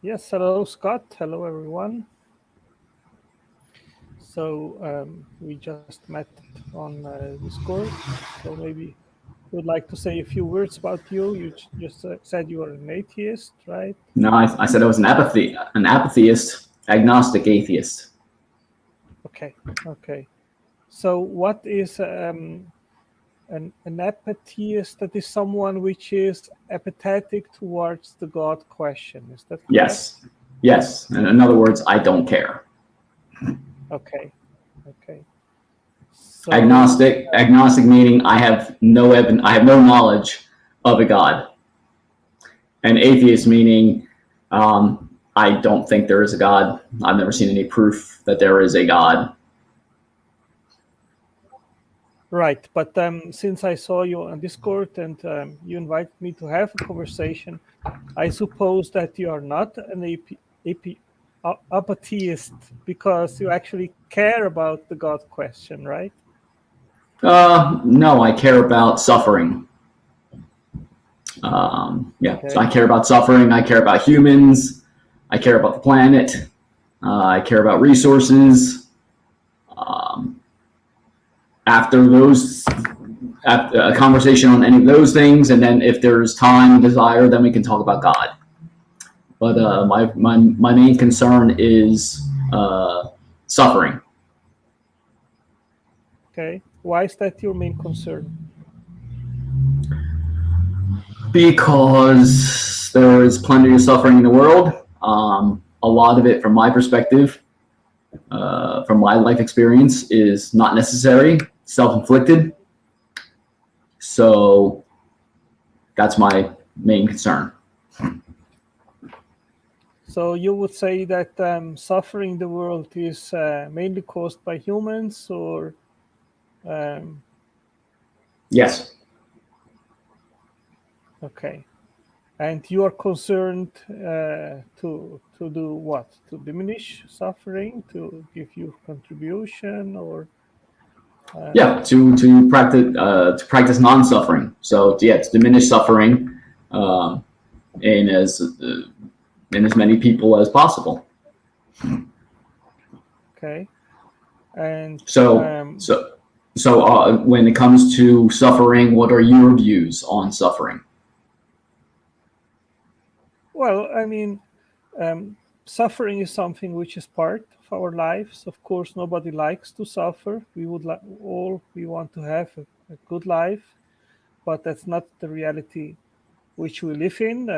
Yes, hello, Scott. Hello, everyone. So we just met on Discord. So maybe you would like to say a few words about you. You just said you are an atheist, right? No, I said I was an apatheist, agnostic atheist. Okay, okay. So what is an apatheist? That is someone which is apathetic towards the God question. Is that correct? Yes, yes. And in other words, I don't care. Okay, okay. So Agnostic meaning I have I have no knowledge of a God. And atheist meaning I don't think there is a God. I've never seen any proof that there is a God. right, but since I saw you on Discord and you invited me to have a conversation, I suppose that you are not an apatheist because you actually care about the God question, right? No, I care about suffering. Yeah, so I Okay. care about suffering. I care about humans. I care about the planet. I care about resources. Um, after those, after a conversation on any of those things, and then if there's time and desire, then we can talk about God. But my main concern is suffering. Okay. Why is that your main concern? Because there is plenty of suffering in the world. A lot of it, from my perspective, from my life experience, is not necessary, self-inflicted. So that's my main concern. So you would say that suffering in the world is mainly caused by humans, or um, Yes. okay. And you are concerned to do what? To diminish suffering, to give your contribution, or Yeah. To practice non-suffering. So yeah, to diminish suffering um, in as many people as possible. okay. And So when it comes to suffering, what are your views on suffering? well, I mean, um, suffering is something which is part of our lives. Of course, nobody likes to suffer. We would all we want to have a good life, but that's not the reality which we live in.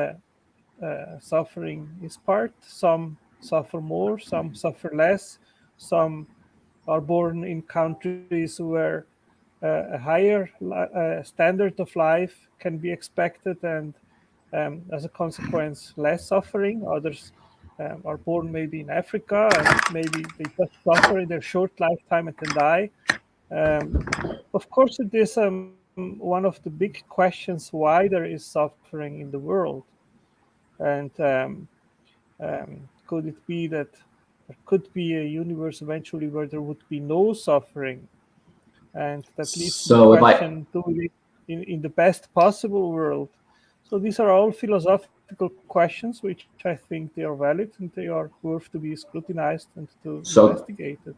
Suffering is part. Some suffer more, some suffer less. Some are born in countries where a higher standard of life can be expected, and as a consequence, less suffering. Others are born maybe in Africa, and maybe they just suffer in their short lifetime and then die. Um, of course, it is one of the big questions why there is suffering in the world. And could it be that there could be a universe eventually where there would be no suffering? And that leads to the So if I question, do we live in the best possible world? So these are all philosophical questions, which I think they are valid and they are worth to be scrutinized and to so investigated.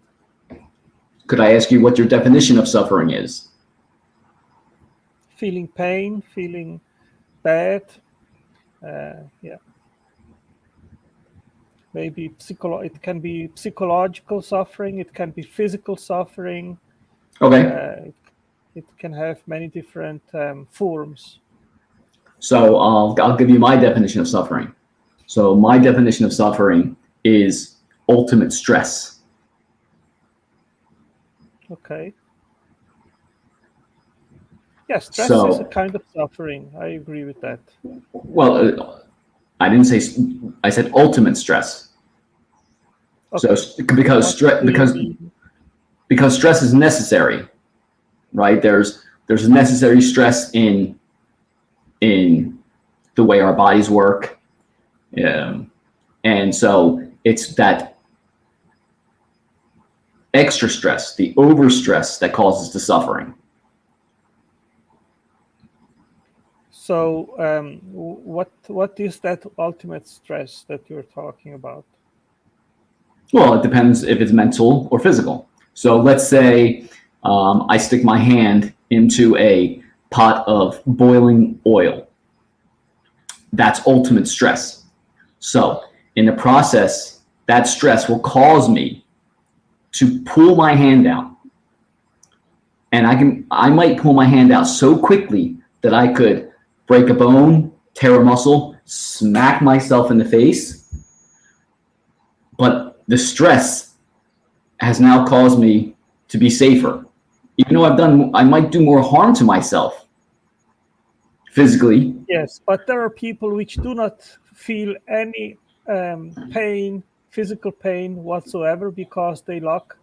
could I ask you what your definition of suffering is? Feeling pain, feeling bad, yeah, maybe it can be psychological suffering, it can be physical suffering, Okay. it can have many different forms. So I'll give you my definition of suffering. So my definition of suffering is ultimate stress. Okay. Yeah, stress is a So, kind of suffering. I agree with that. well, I didn't say, I said ultimate stress. So Okay. because What stress do you mean? because stress is necessary, right? There's necessary stress in the way our bodies work, and so it's that extra stress, the overstress, that causes the suffering. So, what is that ultimate stress that you're talking about? Well, it depends if it's mental or physical. So let's say I stick my hand into a pot of boiling oil. That's ultimate stress. So in the process, that stress will cause me to pull my hand out. And I might pull my hand out so quickly that I could break a bone, tear a muscle, smack myself in the face. But the stress has now caused me to be safer. Even though I might do more harm to myself physically. Yes, but there are people which do not feel any pain, physical pain whatsoever, because they lack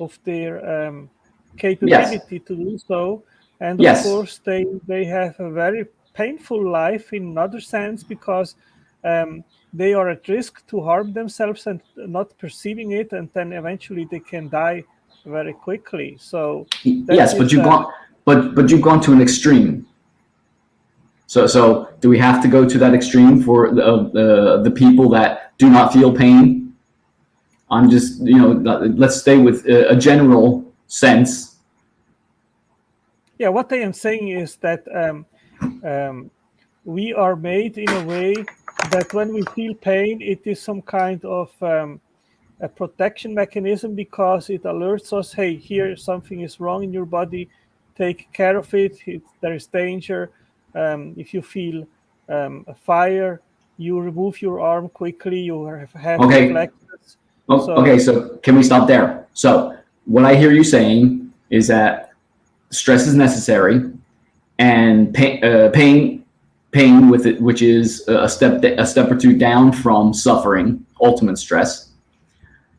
of their capability to do so. And of Yes. course, they have a very painful life in another sense, because they are at risk to harm themselves and not perceiving it, and then eventually they can die very quickly. So Yes, but you've gone to an extreme. So do we have to go to that extreme for the people that do not feel pain? I'm just, let's stay with a general sense. Yeah, what I am saying is that we are made in a way that when we feel pain, it is some kind of a protection mechanism, because it alerts us, hey, here something is wrong in your body, take care of it, there is danger. If you feel a fire, you remove your arm quickly, you have Okay. reflexes. Okay, so can we stop there? So what I hear you saying is that stress is necessary, and pain with it, which is a step or two down from suffering, ultimate stress,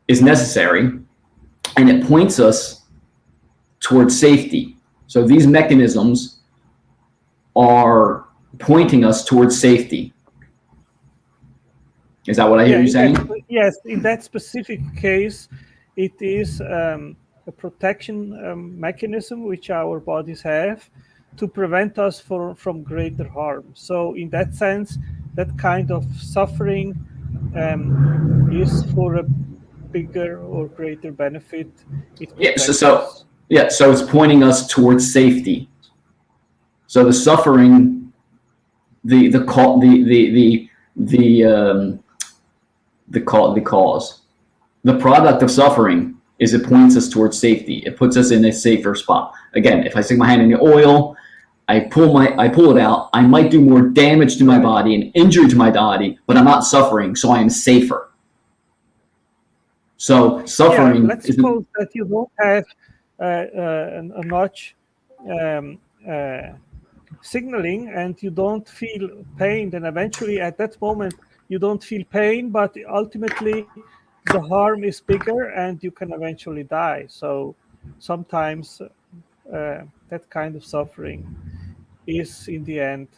is necessary, and it points us towards safety. So these mechanisms are pointing us towards safety. Is that what I hear you saying? Yes, in that specific case, it is a protection mechanism which our bodies have to prevent us from greater harm. So in that sense, that kind of suffering is for a bigger or greater benefit. So it's pointing us towards safety. So the suffering, the cause, the product of suffering is it points us towards safety. It puts us in a safer spot. Again, if I stick my hand in the oil, I pull it out, I might do more damage to my body and injury to my body, but I'm not suffering, so I am safer. So suffering. Yeah, let's suppose that you don't have a notch signaling and you don't feel pain, then eventually at that moment you don't feel pain, but ultimately the harm is bigger and you can eventually die. So sometimes that kind of suffering is in the end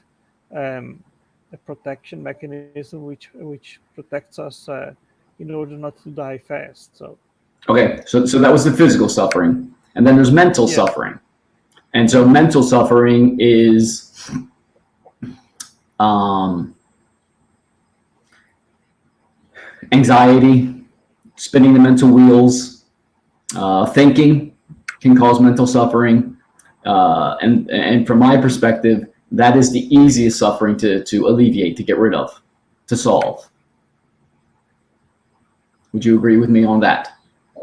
a protection mechanism which protects us in order not to die fast. So okay, so that was the physical suffering, and then there's mental suffering. And so mental suffering is anxiety, spinning the mental wheels, thinking can cause mental suffering. And from my perspective, that is the easiest suffering to alleviate, to get rid of, to solve. Would you agree with me on that?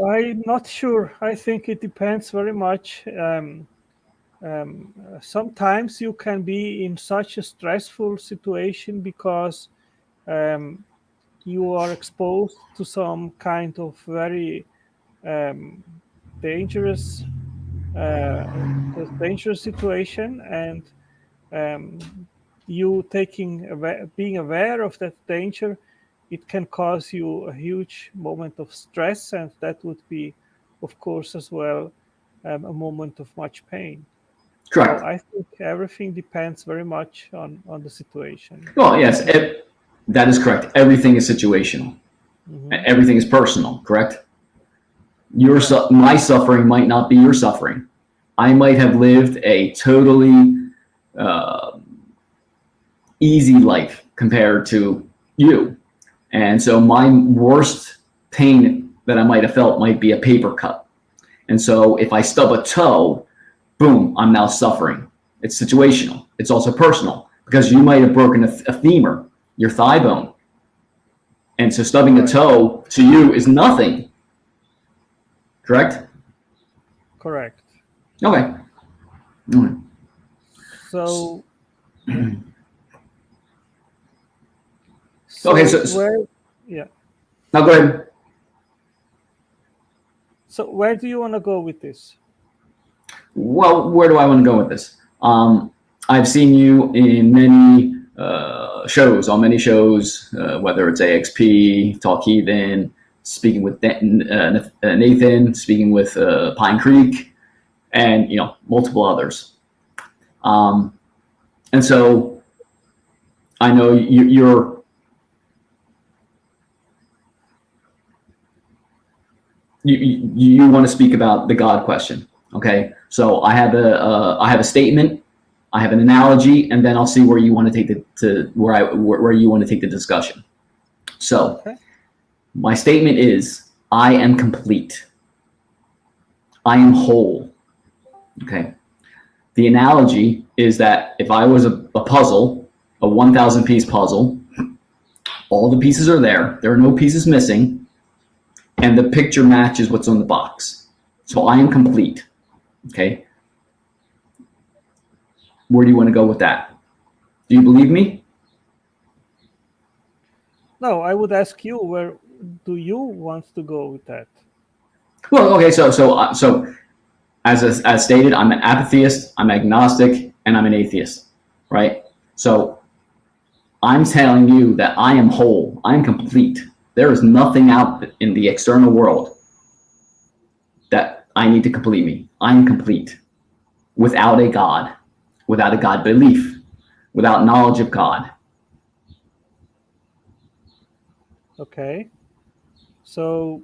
I'm not sure. I think it depends very much. Sometimes you can be in such a stressful situation because you are exposed to some kind of very dangerous situation, and you being aware of that danger, it can cause you a huge moment of stress, and that would be, of course, as well a moment of much pain. Correct. So I think everything depends very much on the situation. Well, yes, that is correct. Everything is situational. Mm-hmm. Everything is personal, correct? My suffering might not be your suffering. I might have lived a totally easy life compared to you. And so my worst pain that I might have felt might be a paper cut. And so if I stub a toe, boom, I'm now suffering. It's situational. It's also personal because you might have broken a femur, your thigh bone. And so stubbing a toe to you is nothing. Correct? Correct. Okay. So, Okay, yeah. Now go ahead. So where do you want to go with this? Well, where do I want to go with this? I've seen you in many shows, on many shows, whether it's AXP, Talk Heathen, speaking with Nathan, speaking with Pine Creek, and multiple others. And so I know you want to speak about the God question. Okay, so I have a statement, I have an analogy, and then I'll see where you want to take where you want to take the discussion. So, okay. My statement is: I am complete. I am whole. Okay. The analogy is that if I was a puzzle, a 1,000-piece puzzle, all the pieces are there. There are no pieces missing, and the picture matches what's on the box. So I am complete. Okay. Where do you want to go with that? Do you believe me? No, I would ask you, where do you want to go with that? Well, okay. So as stated, I'm an apatheist, I'm agnostic, and I'm an atheist, right? So I'm telling you that I am whole. I'm complete. There is nothing out in the external world that I need to complete me. I'm complete. Without a God belief, without knowledge of God. Okay. So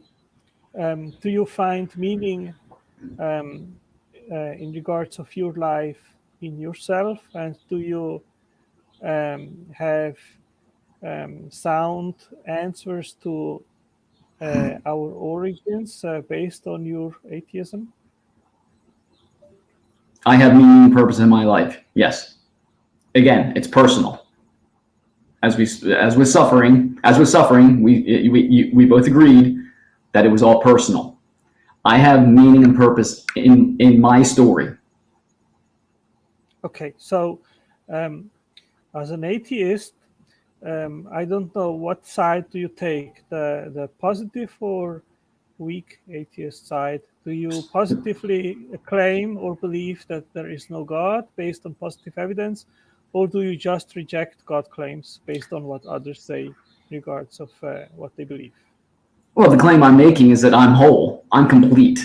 do you find meaning in regards of your life in yourself, and do you have sound answers to our origins based on your atheism? I have meaning and purpose in my life. Yes. Again, it's personal. As with suffering, we both agreed that it was all personal. I have meaning and purpose in my story. Okay, so as an atheist, I don't know, what side do you take, the positive or weak atheist side? Do you positively claim or believe that there is no God based on positive evidence, or do you just reject God claims based on what others say in regards of what they believe? Well, the claim I'm making is that I'm whole, I'm complete,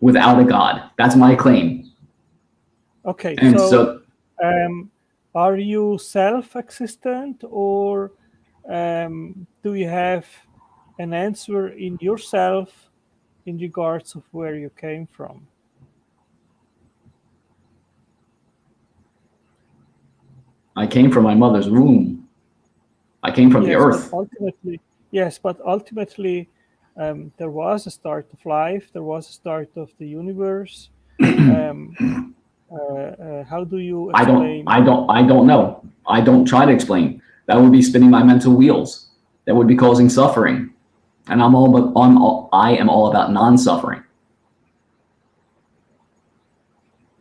without a God. That's my claim. Okay, so are you self-existent, or do you have an answer in yourself in regards of where you came from? I came from my mother's womb. I came from the earth. But ultimately, there was a start of life. There was a start of the universe. How do you explain? I don't know. I don't try to explain. That would be spinning my mental wheels. That would be causing suffering. And I am all about non-suffering.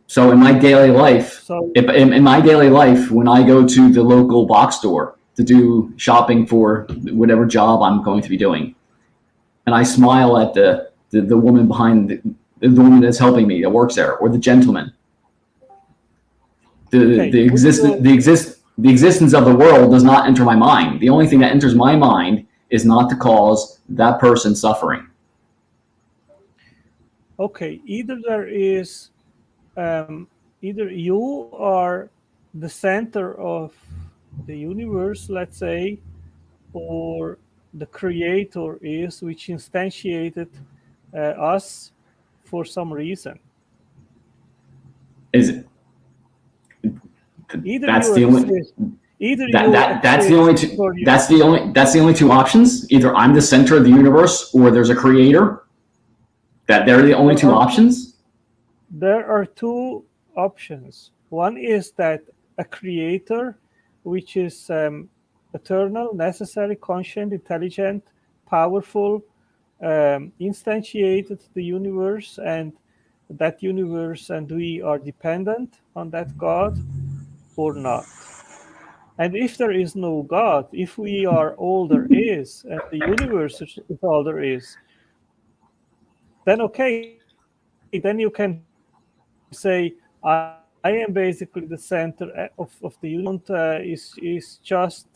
So in my daily life, in my daily life, when I go to the local box store to do shopping for whatever job I'm going to be doing, and I smile at the woman behind the woman that's helping me that works there, or the gentleman. The existence of the world does not enter my mind. The only thing that enters my mind is not to cause that person suffering. Okay, either there is, either you are the center of the universe, let's say, or the creator is, which instantiated us for some reason. Is it? Either you exist. Either That's the only two. That's the only two options. Either I'm the center of the universe, or there's a creator. They're the only two options. There are two options. One is that a creator, which is eternal, necessary, conscient, intelligent, powerful, instantiated the universe, and that universe and we are dependent on that God, or not. And if there is no God, if we are all there is, and the universe is all there is, then okay, then you can say, I am basically the center of the universe, is just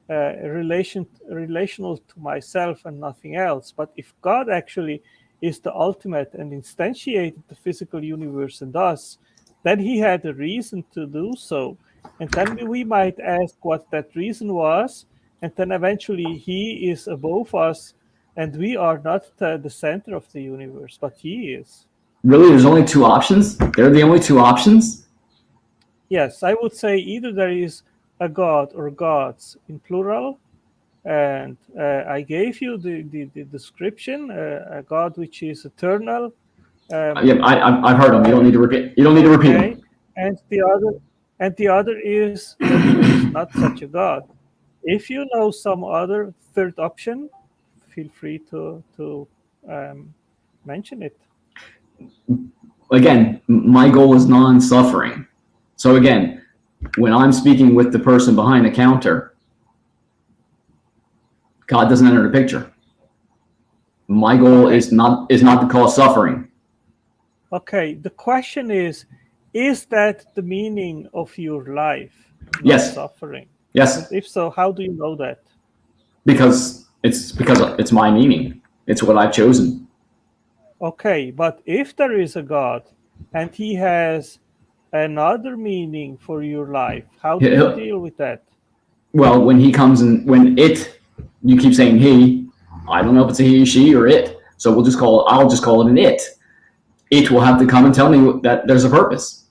relational to myself and nothing else. But if God actually is the ultimate and instantiated the physical universe and us, then he had a reason to do so. And then we might ask what that reason was, and then eventually he is above us, and we are not the center of the universe, but he is. Really, there's only two options? They're the only two options? Yes, I would say either there is a God or gods in plural, and I gave you the description, a God which is eternal. Yeah, I've heard them. You don't need to repeat. You don't need to repeat them. And the other is there is not such a God. If you know some other third option, feel free to mention it. Again, my goal is non-suffering. So again, when I'm speaking with the person behind the counter, God doesn't enter the picture. My goal is not to cause suffering. Okay, the question is that the meaning of your life? Yes. Suffering. Yes. And if so, how do you know that? Because it's my meaning. It's what I've chosen. Okay, but if there is a God and he has another meaning for your life, how do you deal with that? Well, when he comes and you keep saying he, I don't know if it's a he, she, or it. So I'll just call it an it. It will have to come and tell me that there's a purpose.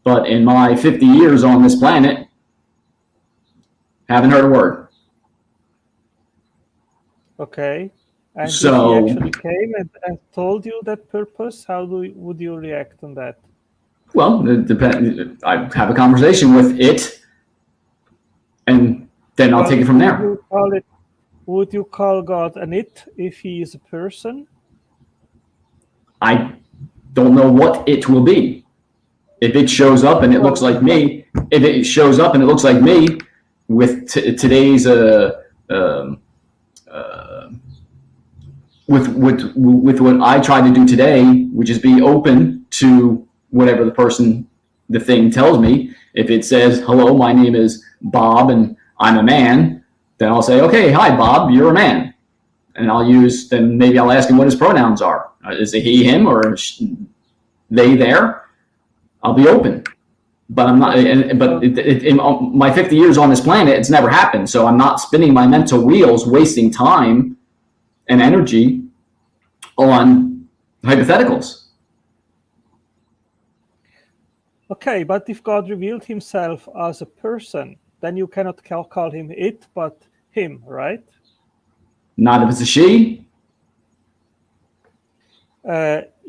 But in my 50 years on this planet, haven't heard a word. Okay. And so, if he actually came and told you that purpose, how would you react on that? Well, I have a conversation with it, and then I'll take it from there. Would you call God an it if he is a person? I don't know what it will be. If it shows up and it looks like me, with today's with what I try to do today, which is be open to whatever the thing tells me. If it says, hello, my name is Bob and I'm a man, then I'll say, okay, hi, Bob, you're a man. And then maybe I'll ask him what his pronouns are. Is it he, him, or they, there? I'll be open. But I'm not, but in my 50 years on this planet, it's never happened. So I'm not spinning my mental wheels, wasting time and energy on hypotheticals. Okay, but if God revealed himself as a person, then you cannot call him it, but him, right? Not if it's a she.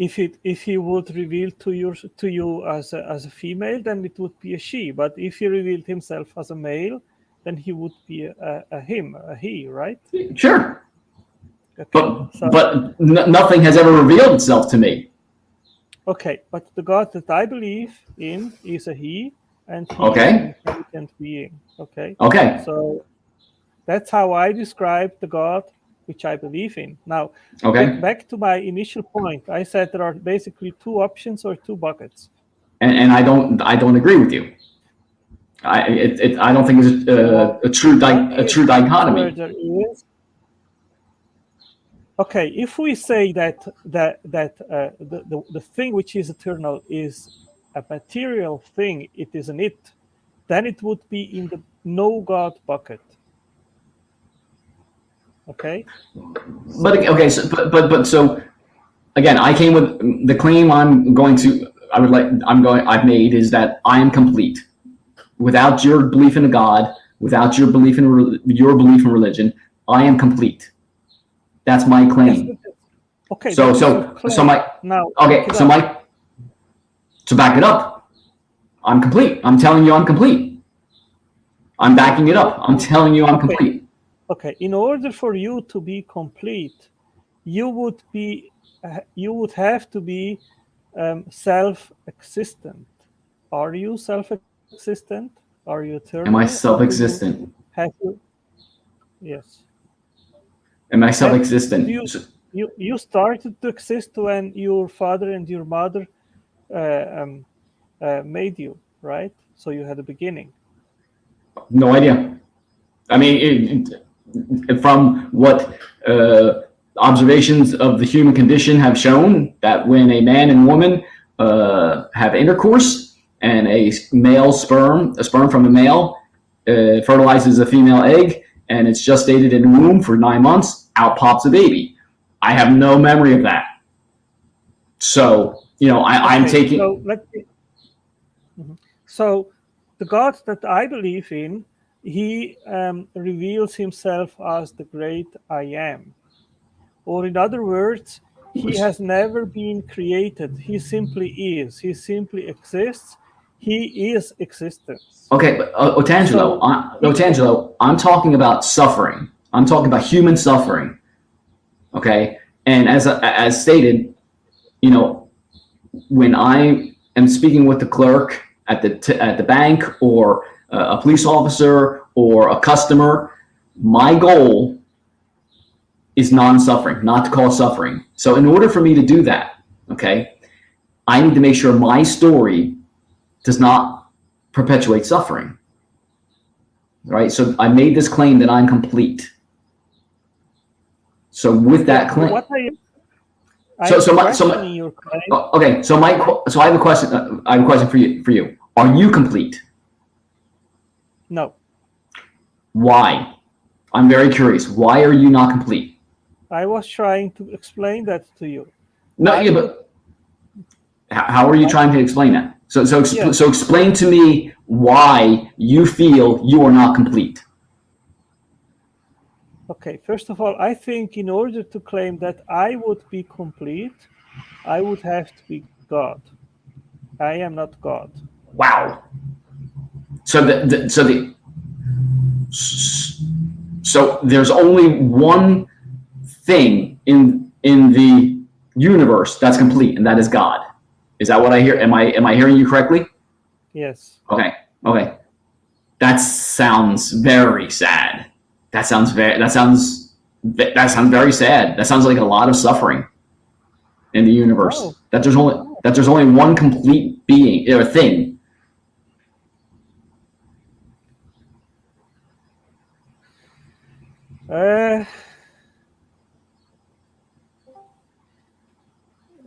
If he would reveal to you as a female, then it would be a she. But if he revealed himself as a male, then he would be a him, a he, right? Sure. Okay, but nothing has ever revealed itself to me. Okay, but the God that I believe in is a he, and he is an intelligent being. Okay. Okay. So that's how I describe the God which I believe in. Now, back to my initial point, I said there are basically two options or two buckets. And I don't agree with you. I don't think it's a true dichotomy. There is. Okay, if we say that the thing which is eternal is a material thing, it is an it, then it would be in the no God bucket. Okay. So again, I came with the claim I've made is that I am complete. without your belief in a God, without your belief in religion, I am complete. That's my claim. Okay. So to back it up, I'm complete. I'm telling you I'm complete. I'm backing it up. I'm telling you I'm complete. Okay. In order for you to be complete, you would have to be self-existent. Are you self-existent? Are you eternal? Am I self-existent? Yes. Am I self-existent? You started to exist when your father and your mother made you, right? So you had a beginning. No idea. I mean, from what observations of the human condition have shown, that when a man and woman have intercourse and a sperm from a male fertilizes a female egg, and it's gestated in the womb for 9 months, out pops a baby. I have no memory of that. So, I'm taking. So the God that I believe in, he reveals himself as the great I am. Or in other words, he has never been created. He simply is. He simply exists. He is existence. Okay, but Otangelo, I'm talking about suffering. I'm talking about human suffering. Okay, and as stated, when I am speaking with the clerk at the bank, or a police officer, or a customer, my goal is non-suffering, not to cause suffering. So in order for me to do that, okay, I need to make sure my story does not perpetuate suffering. Right? So I made this claim that I'm complete. So with that claim, I have a question for you. Are you complete? No. Why? I'm very curious. Why are you not complete? I was trying to explain that to you. But how are you trying to explain that? So explain to me why you feel you are not complete. Okay, first of all, I think in order to claim that I would be complete, I would have to be God. I am not God. Wow. So there's only one thing in the universe that's complete, and that is God. Is that what I hear? Am I hearing you correctly? Yes. Okay. That sounds very sad. That sounds very sad. That sounds like a lot of suffering in the universe. Oh. That there's only one complete being or thing.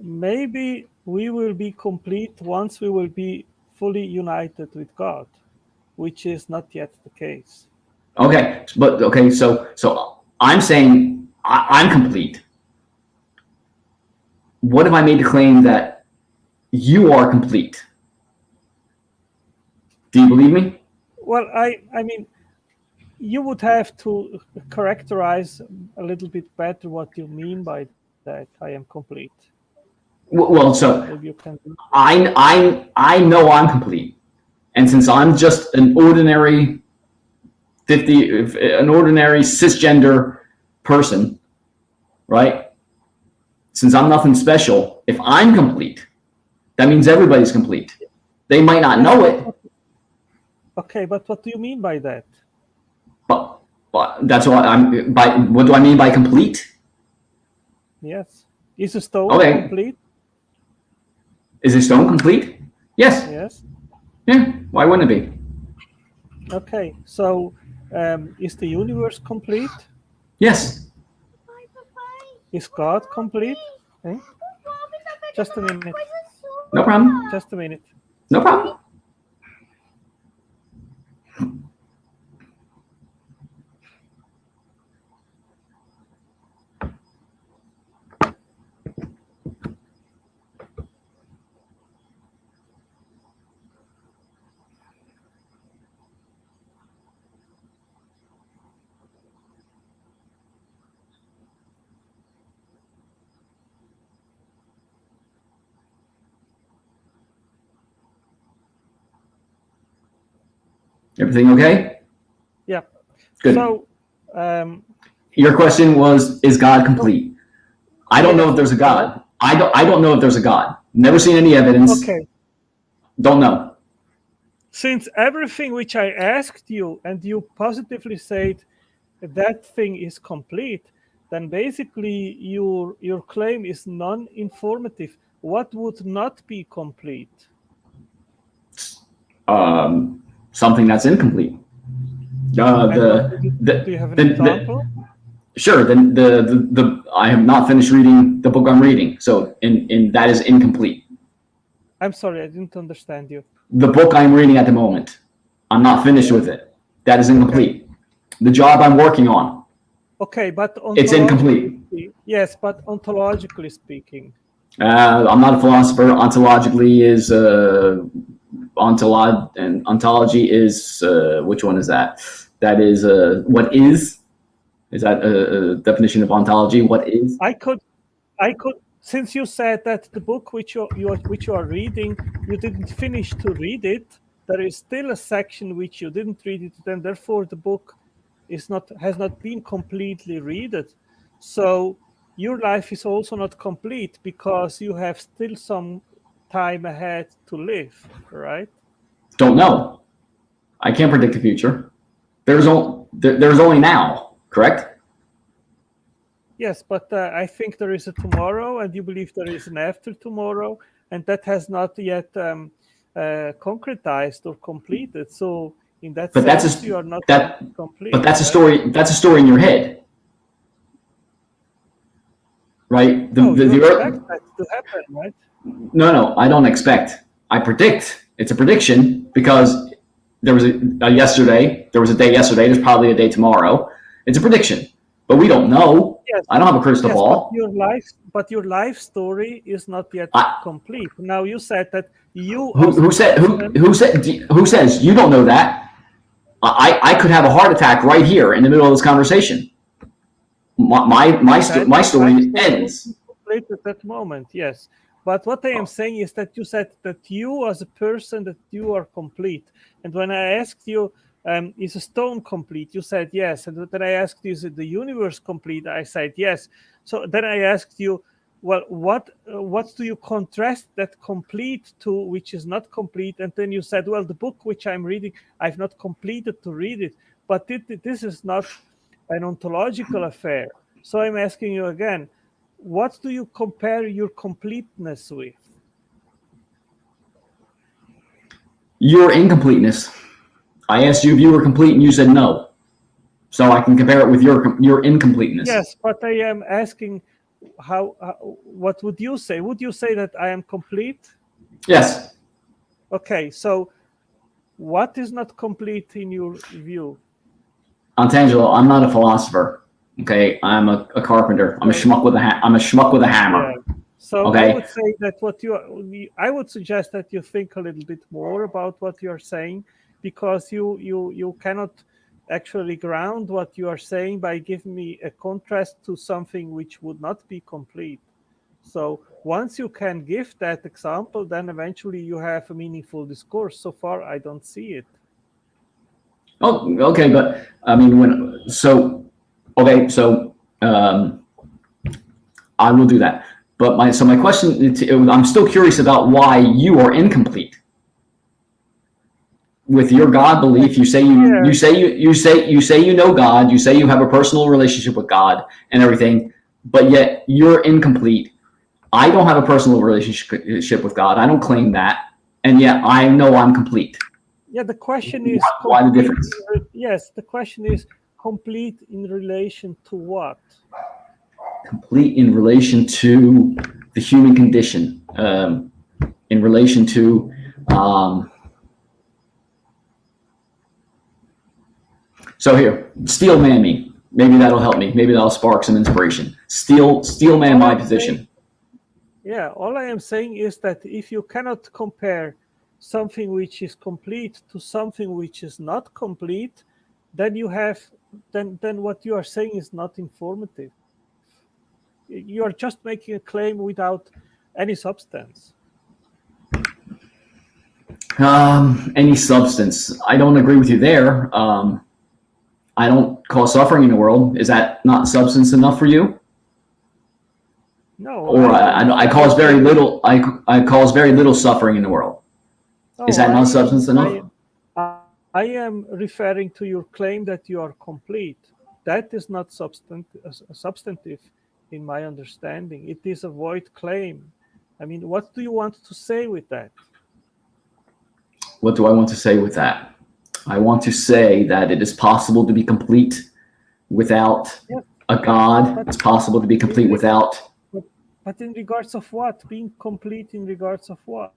Maybe we will be complete once we will be fully united with God, which is not yet the case. Okay, so I'm saying I'm complete. What if I made the claim that you are complete? Do you believe me? Well, I mean, you would have to characterize a little bit better what you mean by that. I am complete. Well, so maybe you can. I know I'm complete, and since I'm just an ordinary cisgender person, right? Since I'm nothing special, if I'm complete, that means everybody's complete. They might not know it. Okay, but what do you mean by that? But that's what what do I mean by complete? Yes. Is a stone complete? Is a stone complete? Yes. Yes. Yeah. Why wouldn't it be? Okay. So, is the universe complete? Yes. Is God complete? Eh? Just a minute. No problem. Just a minute. No problem. Everything okay? Yeah. Good. So, your question was, is God complete? I don't know if there's a God. I don't know if there's a God. Never seen any evidence. okay. Don't know. Since everything which I asked you and you positively said that thing is complete, then basically your claim is non-informative. What would not be complete? Something that's incomplete. Do you have an example? Sure. Then I have not finished reading the book I'm reading, so in that is incomplete. I'm sorry, I didn't understand you. The book I'm reading at the moment, I'm not finished with it. That is incomplete. The job I'm working on. Okay, but it's incomplete. Yes, but ontologically speaking. I'm not a philosopher. Ontologically is ontology is which one is that? That is what is. Is that a definition of ontology? What is? I could, since you said that the book which you are reading, you didn't finish to read it. There is still a section which you didn't read it, and therefore the book has not been completely read. So your life is also not complete because you have still some time ahead to live, right? Don't know. I can't predict the future. There's only now, correct? Yes, but I think there is a tomorrow, and you believe there is an after tomorrow, and that has not yet concretized or completed. So in that sense, you are not complete. But that's a story. That's a story in your head, right? You expect that to happen, right? No, I don't expect. I predict. It's a prediction because there was a yesterday. There was a day yesterday. There's probably a day tomorrow. It's a prediction, but we don't know. Yes, I don't have a crystal ball. But your life story is not yet complete. Now you said that you. Who says you don't know that? I could have a heart attack right here in the middle of this conversation. My story ends. Complete at that moment, yes. But what I am saying is that you said that you as a person, that you are complete. And when I asked you, is a stone complete? You said yes. And then I asked you, is the universe complete? I said yes. So then I asked you, well, what do you contrast that complete to, which is not complete? And then you said, well, the book which I'm reading, I've not completed to read it. But this is not an ontological affair. So I'm asking you again, what do you compare your completeness with? Your incompleteness. I asked you if you were complete, and you said no. So I can compare it with your incompleteness. Yes, but I am asking, what would you say? Would you say that I am complete? Yes. Okay, so what is not complete in your view? Antangelo, I'm not a philosopher. Okay, I'm a carpenter. I'm a schmuck with a hammer. Yeah. So okay. I would say that I would suggest that you think a little bit more about what you are saying, because you cannot actually ground what you are saying by giving me a contrast to something which would not be complete. So once you can give that example, then eventually you have a meaningful discourse. So far, I don't see it. Oh, okay, but I mean, I will do that. But my question, I'm still curious about why you are incomplete. With your God belief, you say you know God, you say you have a personal relationship with God and everything, but yet you're incomplete. I don't have a personal relationship with God. I don't claim that, and yet I know I'm complete. Yeah, the question is why the difference? Yes, the question is complete in relation to what? Complete in relation to the human condition, in relation to so here, steel man me. Maybe that'll help me. Maybe that'll spark some inspiration. Steel man my position. Yeah, all I am saying is that if you cannot compare something which is complete to something which is not complete, then then what you are saying is not informative. You are just making a claim without any substance. Any substance. I don't agree with you there. I don't cause suffering in the world. Is that not substance enough for you? No, Or I cause very little. I cause very little suffering in the world. no, Is that not substance enough? I am referring to your claim that you are complete. That is not substantive in my understanding. It is a void claim. I mean, what do you want to say with that? What do I want to say with that? I want to say that it is possible to be complete without Yes, a God. but It's possible to be complete without. but in regards of what? Being complete in regards of what?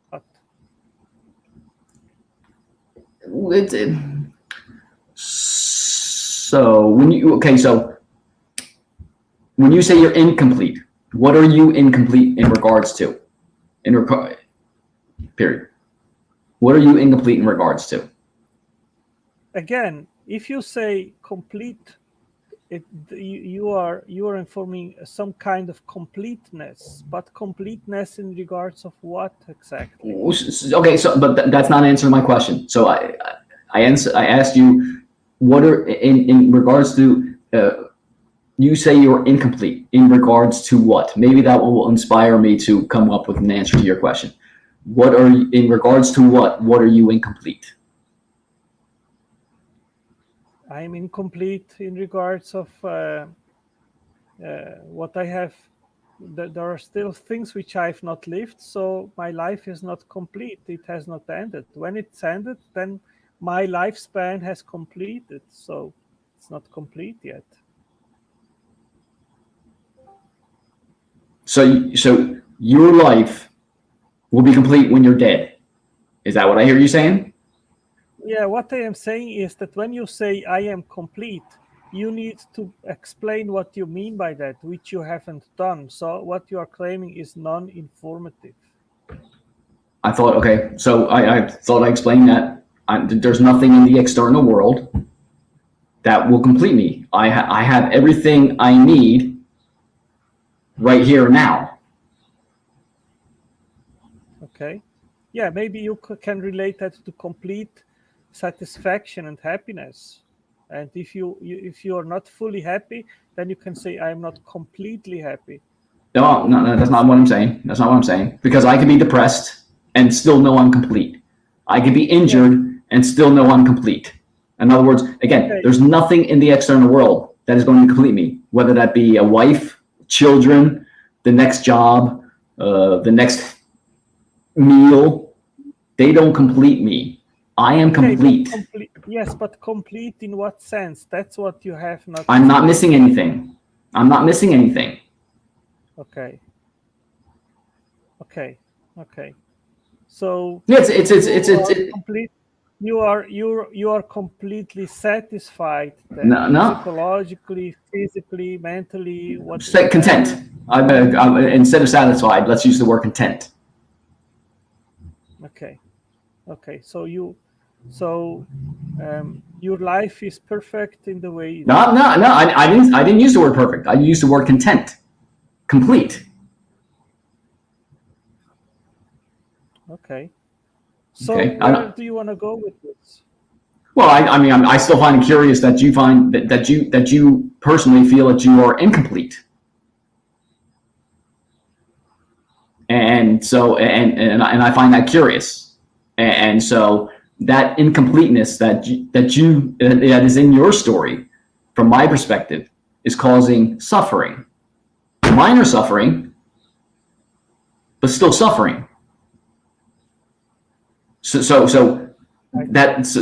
So when you say you're incomplete, what are you incomplete in regards to? Period. What are you incomplete in regards to? Again, if you say complete, you are informing some kind of completeness, but completeness in regards of what exactly? Okay, so but that's not answering my question. So I asked you what are in regards to. You say you're incomplete in regards to what? Maybe that will inspire me to come up with an answer to your question. What are you in regards to what? What are you incomplete? I'm incomplete in regards of what I have. There are still things which I've not lived, so my life is not complete. It has not ended. When it's ended, then my lifespan has completed. So it's not complete yet. So your life will be complete when you're dead. Is that what I hear you saying? Yeah, what I am saying is that when you say I am complete, you need to explain what you mean by that, which you haven't done. So what you are claiming is non-informative. I thought, okay, so I thought I explained that there's nothing in the external world that will complete me. I have everything I need right here now. Okay. Yeah, maybe you can relate that to complete satisfaction and happiness. And if you are not fully happy, then you can say I am not completely happy. No, that's not what I'm saying. That's not what I'm saying. Because I could be depressed and still know I'm complete. I could be injured and still know I'm complete. In other words, again, Okay. there's nothing in the external world that is going to complete me, whether that be a wife, children, the next job, the next meal. They don't complete me. I am complete. Yes, but complete in what sense? That's what you have not. I'm not missing anything. I'm not missing anything. Okay. Okay. Okay. So Yes, it's complete. You are completely satisfied then, no. psychologically, physically, mentally. What? Content. Instead of satisfied, let's use the word content. Okay. Okay. So your life is perfect in the way. No. I didn't use the word perfect. I used the word content, complete. Okay. So Okay. where do you want to go with this? Well, I mean, I still find it curious that you find that you personally feel that you are incomplete, and so and I find that curious, and so that incompleteness that is in your story, from my perspective, is causing suffering, minor suffering, but still suffering. So that's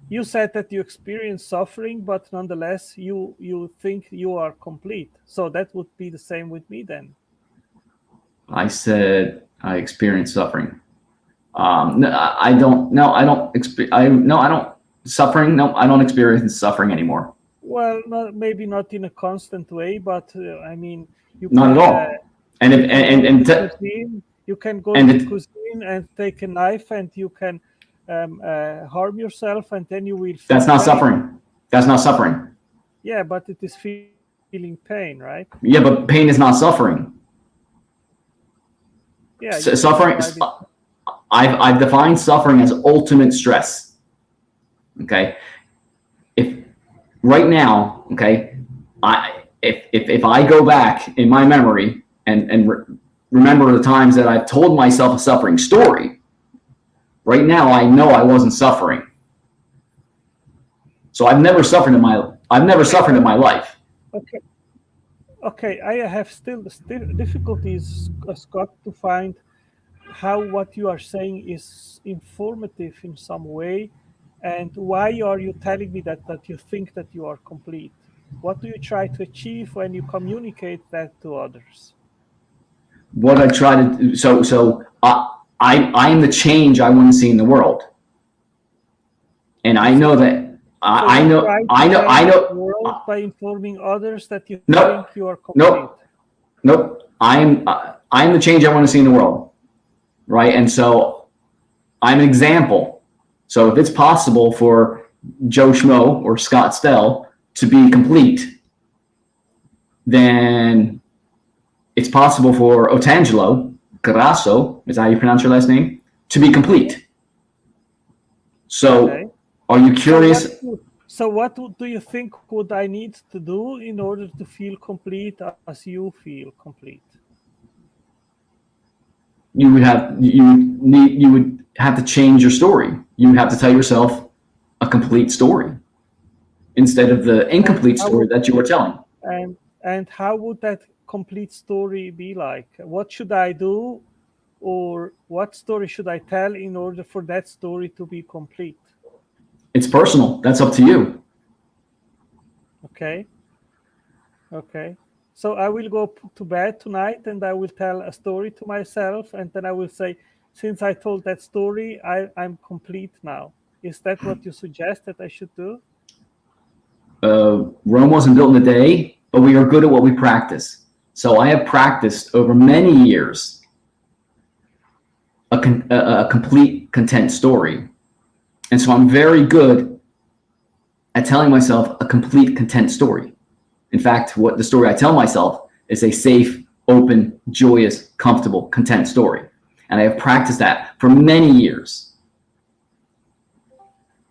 you said that you experience suffering, but nonetheless you think you are complete. So that would be the same with me then. I said I experience suffering. I don't. No, I don't. I don't suffering. No, I don't experience suffering anymore. Well, maybe not in a constant way, but I mean, you not can, at all. You can go to the cuisine and take a knife, and you can harm yourself, and then you will. That's not suffering. That's not suffering. Yeah, but it is feeling pain, right? Yeah, but pain is not suffering. Yeah, suffering. I've defined suffering as ultimate stress. Okay, if right now, okay, if I go back in my memory and remember the times that I've told myself a suffering story, right now I know I wasn't suffering. So I've never suffered in my life. Okay. Okay, I have still difficulties, Scott, to find how what you are saying is informative in some way, and why are you telling me that you think that you are complete? What do you try to achieve when you communicate that to others? What I try to do, I am the change I want to see in the world, and I know that So I you know try to I know I change the know. world by informing others that you Nope, think you are complete. nope, nope. I'm the change I want to see in the world, right? And so I'm an example. So if it's possible for Joe Schmo or Scott Stell to be complete, then it's possible for Otangelo Grasso, is that how you pronounce your last name, to be complete. So Okay. are you curious? So what do you think would I need to do in order to feel complete as you feel complete? You would have to change your story. You would have to tell yourself a complete story instead of the incomplete story that you were telling. And how would that complete story be like? What should I do, or what story should I tell in order for that story to be complete? It's personal. That's up to you. Okay. Okay. So I will go to bed tonight and I will tell a story to myself, and then I will say, since I told that story, I'm complete now. Is that what you suggest that I should do? Rome wasn't built in a day, but we are good at what we practice. So I have practiced over many years a complete content story. And so I'm very good at telling myself a complete content story. In fact, what the story I tell myself is a safe, open, joyous, comfortable, content story. And I have practiced that for many years.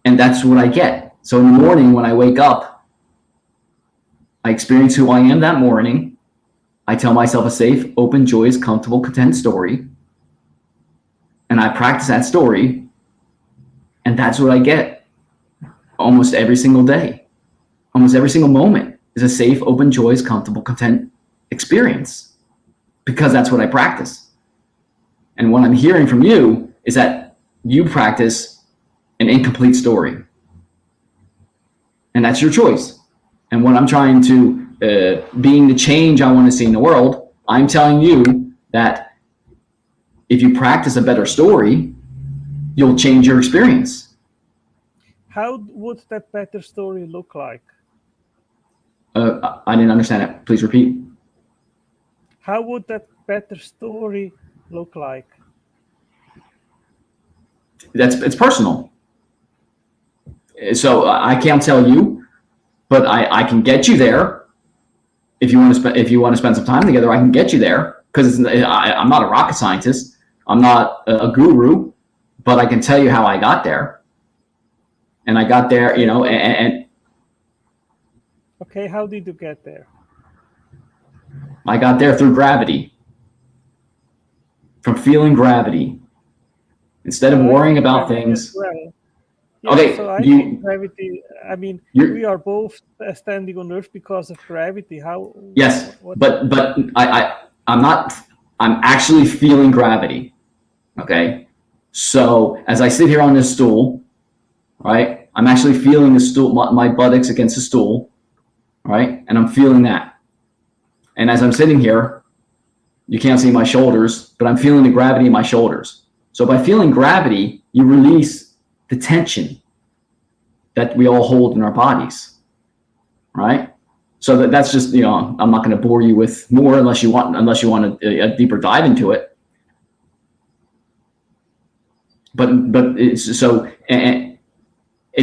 And that's what I get. So in the morning when I wake up, I experience who I am that morning. I tell myself a safe, open, joyous, comfortable, content story. And I practice that story. And that's what I get almost every single day. Almost every single moment is a safe, open, joyous, comfortable, content experience, because that's what I practice. And what I'm hearing from you is that you practice an incomplete story. And that's your choice. And what I'm trying to, being the change I want to see in the world, I'm telling you that if you practice a better story, you'll change your experience. How would that better story look like? I didn't understand it. Please repeat. How would that better story look like? It's personal. So I can't tell you, but I can get you there. If you want to spend some time together, I can get you there, because I'm not a rocket scientist. I'm not a guru, but I can tell you how I got there. And I got there, and Okay, how did you get there? I got there through gravity. From feeling gravity. Instead of worrying about things. Well. Yeah, Okay, so I think gravity, I mean, we are both standing on Earth because of gravity. How? Yes, but I'm actually feeling gravity. Okay, so as I sit here on this stool, right, I'm actually feeling the stool, my buttocks against the stool, right, and I'm feeling that. And as I'm sitting here, you can't see my shoulders, but I'm feeling the gravity in my shoulders. So by feeling gravity, you release the tension that we all hold in our bodies, right? So that's just, I'm not going to bore you with more unless you want a deeper dive into it. But it's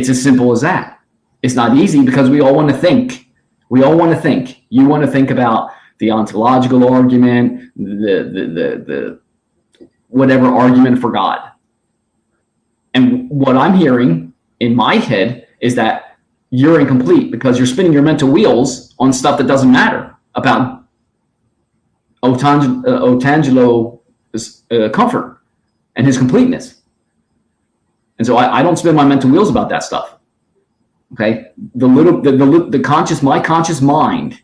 as simple as that. It's not easy because we all want to think. You want to think about the ontological argument, the whatever argument for God. And what I'm hearing in my head is that you're incomplete because you're spinning your mental wheels on stuff that doesn't matter about Otangelo's comfort and his completeness. And so I don't spin my mental wheels about that stuff. Okay, my conscious mind,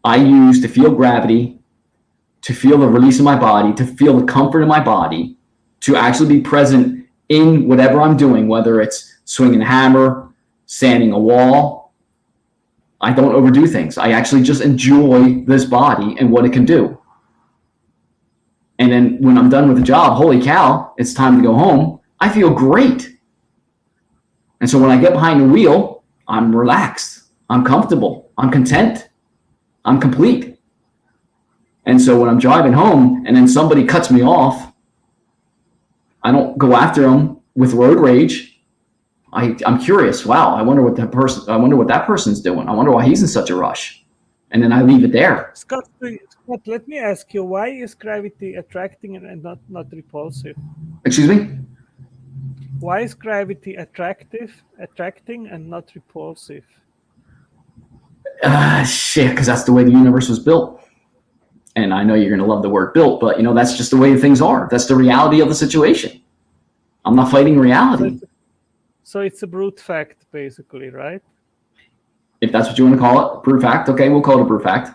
I use to feel gravity, to feel the release of my body, to feel the comfort in my body, to actually be present in whatever I'm doing, whether it's swinging a hammer, sanding a wall. I don't overdo things. I actually just enjoy this body and what it can do. And then when I'm done with the job, holy cow, it's time to go home. I feel great. And so when I get behind the wheel, I'm relaxed, I'm comfortable, I'm content, I'm complete. And so when I'm driving home and then somebody cuts me off, I don't go after them with road rage. I'm curious. Wow, I wonder what that person's doing. I wonder why he's in such a rush. And then I leave it there. Scott, let me ask you, why is gravity attracting and not repulsive? Excuse me? Why is gravity attracting and not repulsive? Because that's the way the universe was built. And I know you're going to love the word built, but that's just the way things are. That's the reality of the situation. I'm not fighting reality. So it's a brute fact, basically, right? If that's what you want to call it, brute fact, okay, we'll call it a brute fact.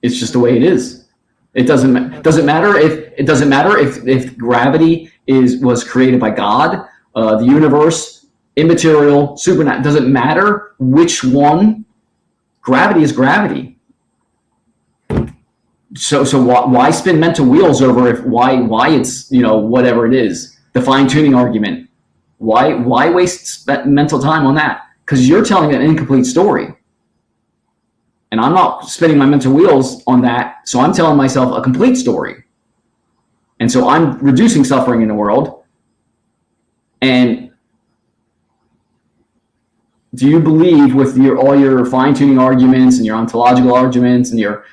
It's just the way it is. It doesn't matter if gravity was created by God, the universe, immaterial, supernatural. Doesn't matter which one. Gravity is gravity. So why spin mental wheels over why it's whatever it is, the fine tuning argument? Why waste mental time on that? Because you're telling an incomplete story. And I'm not spinning my mental wheels on that, so I'm telling myself a complete story. And so I'm reducing suffering in the world. And do you believe with all your fine-tuning arguments and your ontological arguments and your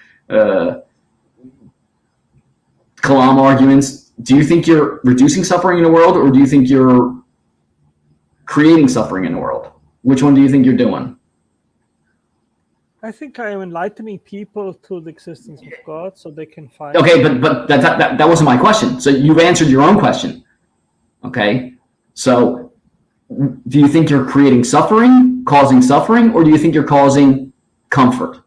Kalam arguments, do you think you're reducing suffering in the world, or do you think you're creating suffering in the world? Which one do you think you're doing? I think I am enlightening people to the existence of God so they can find. Okay, but that wasn't my question. So you've answered your own question. Okay, so do you think you're creating suffering, causing suffering, or do you think you're causing comfort?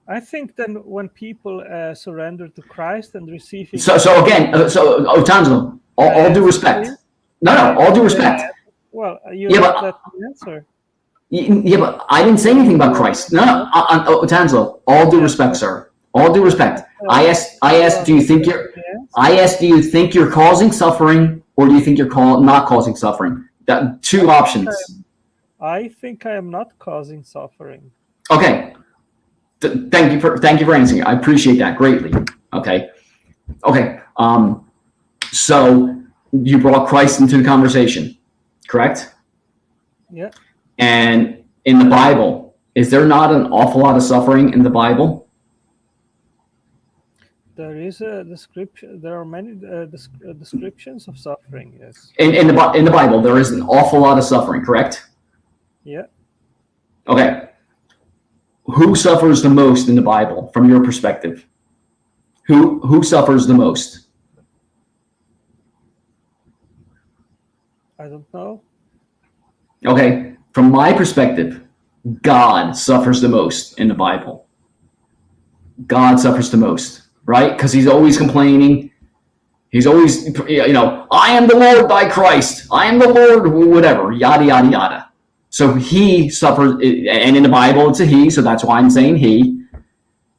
I think then when people surrender to Christ and receiving. So Otanjelo, all due respect. No, all due respect. Well, you let me answer. Yeah, but I didn't say anything about Christ. No, Otanjelo, all due respect, sir. All due respect. I asked, do you think you're causing suffering, or do you think you're not causing suffering? That two options. I think I am not causing suffering. Okay. Thank you for answering. I appreciate that greatly. Okay. So you brought Christ into the conversation, correct? Yeah. And in the Bible, is there not an awful lot of suffering in the Bible? There is a description. There are many descriptions of suffering. Yes. In the Bible, there is an awful lot of suffering, correct? Yeah. Okay. Who suffers the most in the Bible, from your perspective? Who suffers the most? I don't know. Okay. From my perspective, God suffers the most in the Bible. God suffers the most, right? Because he's always complaining. He's always, I am the Lord thy Christ. I am the Lord, whatever, yada, yada, yada. So he suffers, and in the Bible it's a he, so that's why I'm saying he.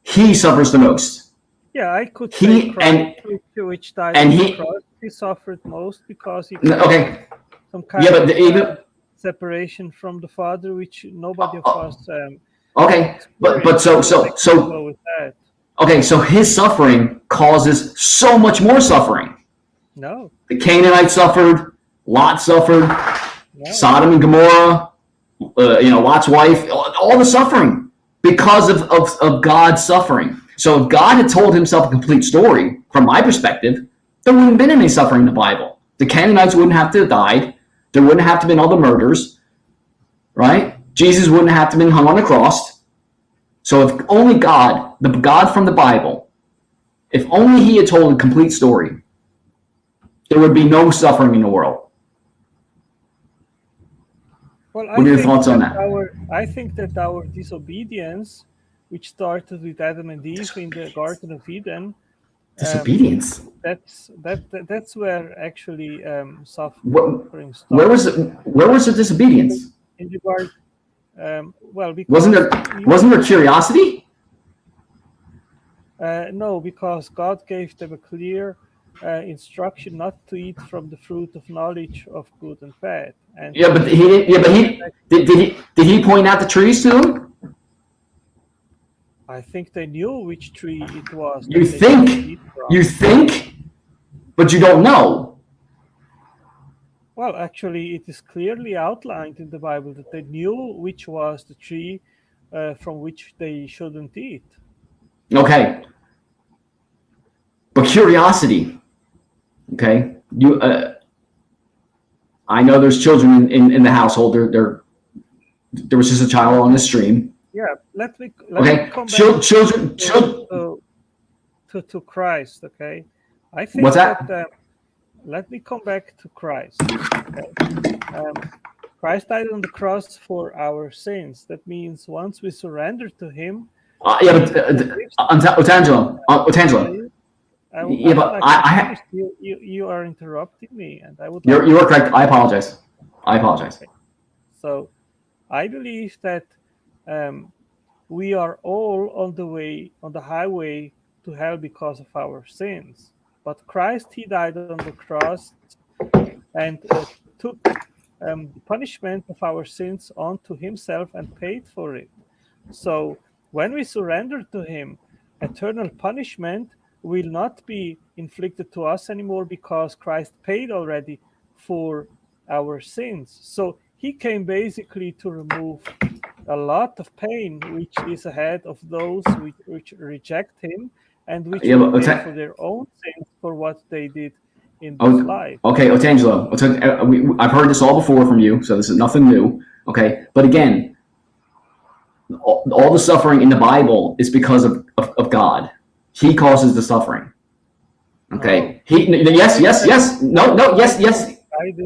He suffers the most. Yeah, I could say Christ, which died on the cross. He suffered most because he some kind of separation from the Father, which nobody of us. So his suffering causes so much more suffering. No. The Canaanites suffered, Lot suffered, Sodom and Gomorrah, Lot's wife, all the suffering because of God's suffering. So if God had told himself a complete story, from my perspective, there wouldn't have been any suffering in the Bible. The Canaanites wouldn't have to have died. There wouldn't have to have been all the murders, right? Jesus wouldn't have to have been hung on the cross. So if only God, the God from the Bible, if only he had told a complete story, there would be no suffering in the world. Well, What are your thoughts on that? I think that our disobedience, which started with Adam and Eve in the Garden of Eden, Disobedience. That's where actually suffering started. Where was the disobedience? In the garden. Well, because wasn't there curiosity? No, because God gave them a clear instruction not to eat from the fruit of knowledge of good and bad. And did he point out the trees to them? I think they knew which tree it was. You think, but you don't know. Well, actually, it is clearly outlined in the Bible that they knew which was the tree from which they shouldn't eat. Okay. But curiosity, okay? I know there's children in the household. There was just a child on the stream. Yeah, let me come back children to Christ, okay? I think what's that? Let me come back to Christ. Okay? Christ died on the cross for our sins. That means once we surrender to him. Otangelo. Yeah, but you are interrupting me, and I would. You are correct. I apologize. Okay. So, I believe that we are all on the highway to hell because of our sins. But Christ, he died on the cross and took the punishment of our sins onto himself and paid for it. So when we surrender to him, eternal punishment will not be inflicted to us anymore because Christ paid already for our sins. So he came basically to remove a lot of pain which is ahead of those which reject him and which will pay for their own sins for what they did in this life. Okay, Otangelo, I've heard this all before from you, so this is nothing new. Okay, but again, all the suffering in the Bible is because of God. He causes the suffering. Okay. Yes. No. Yes.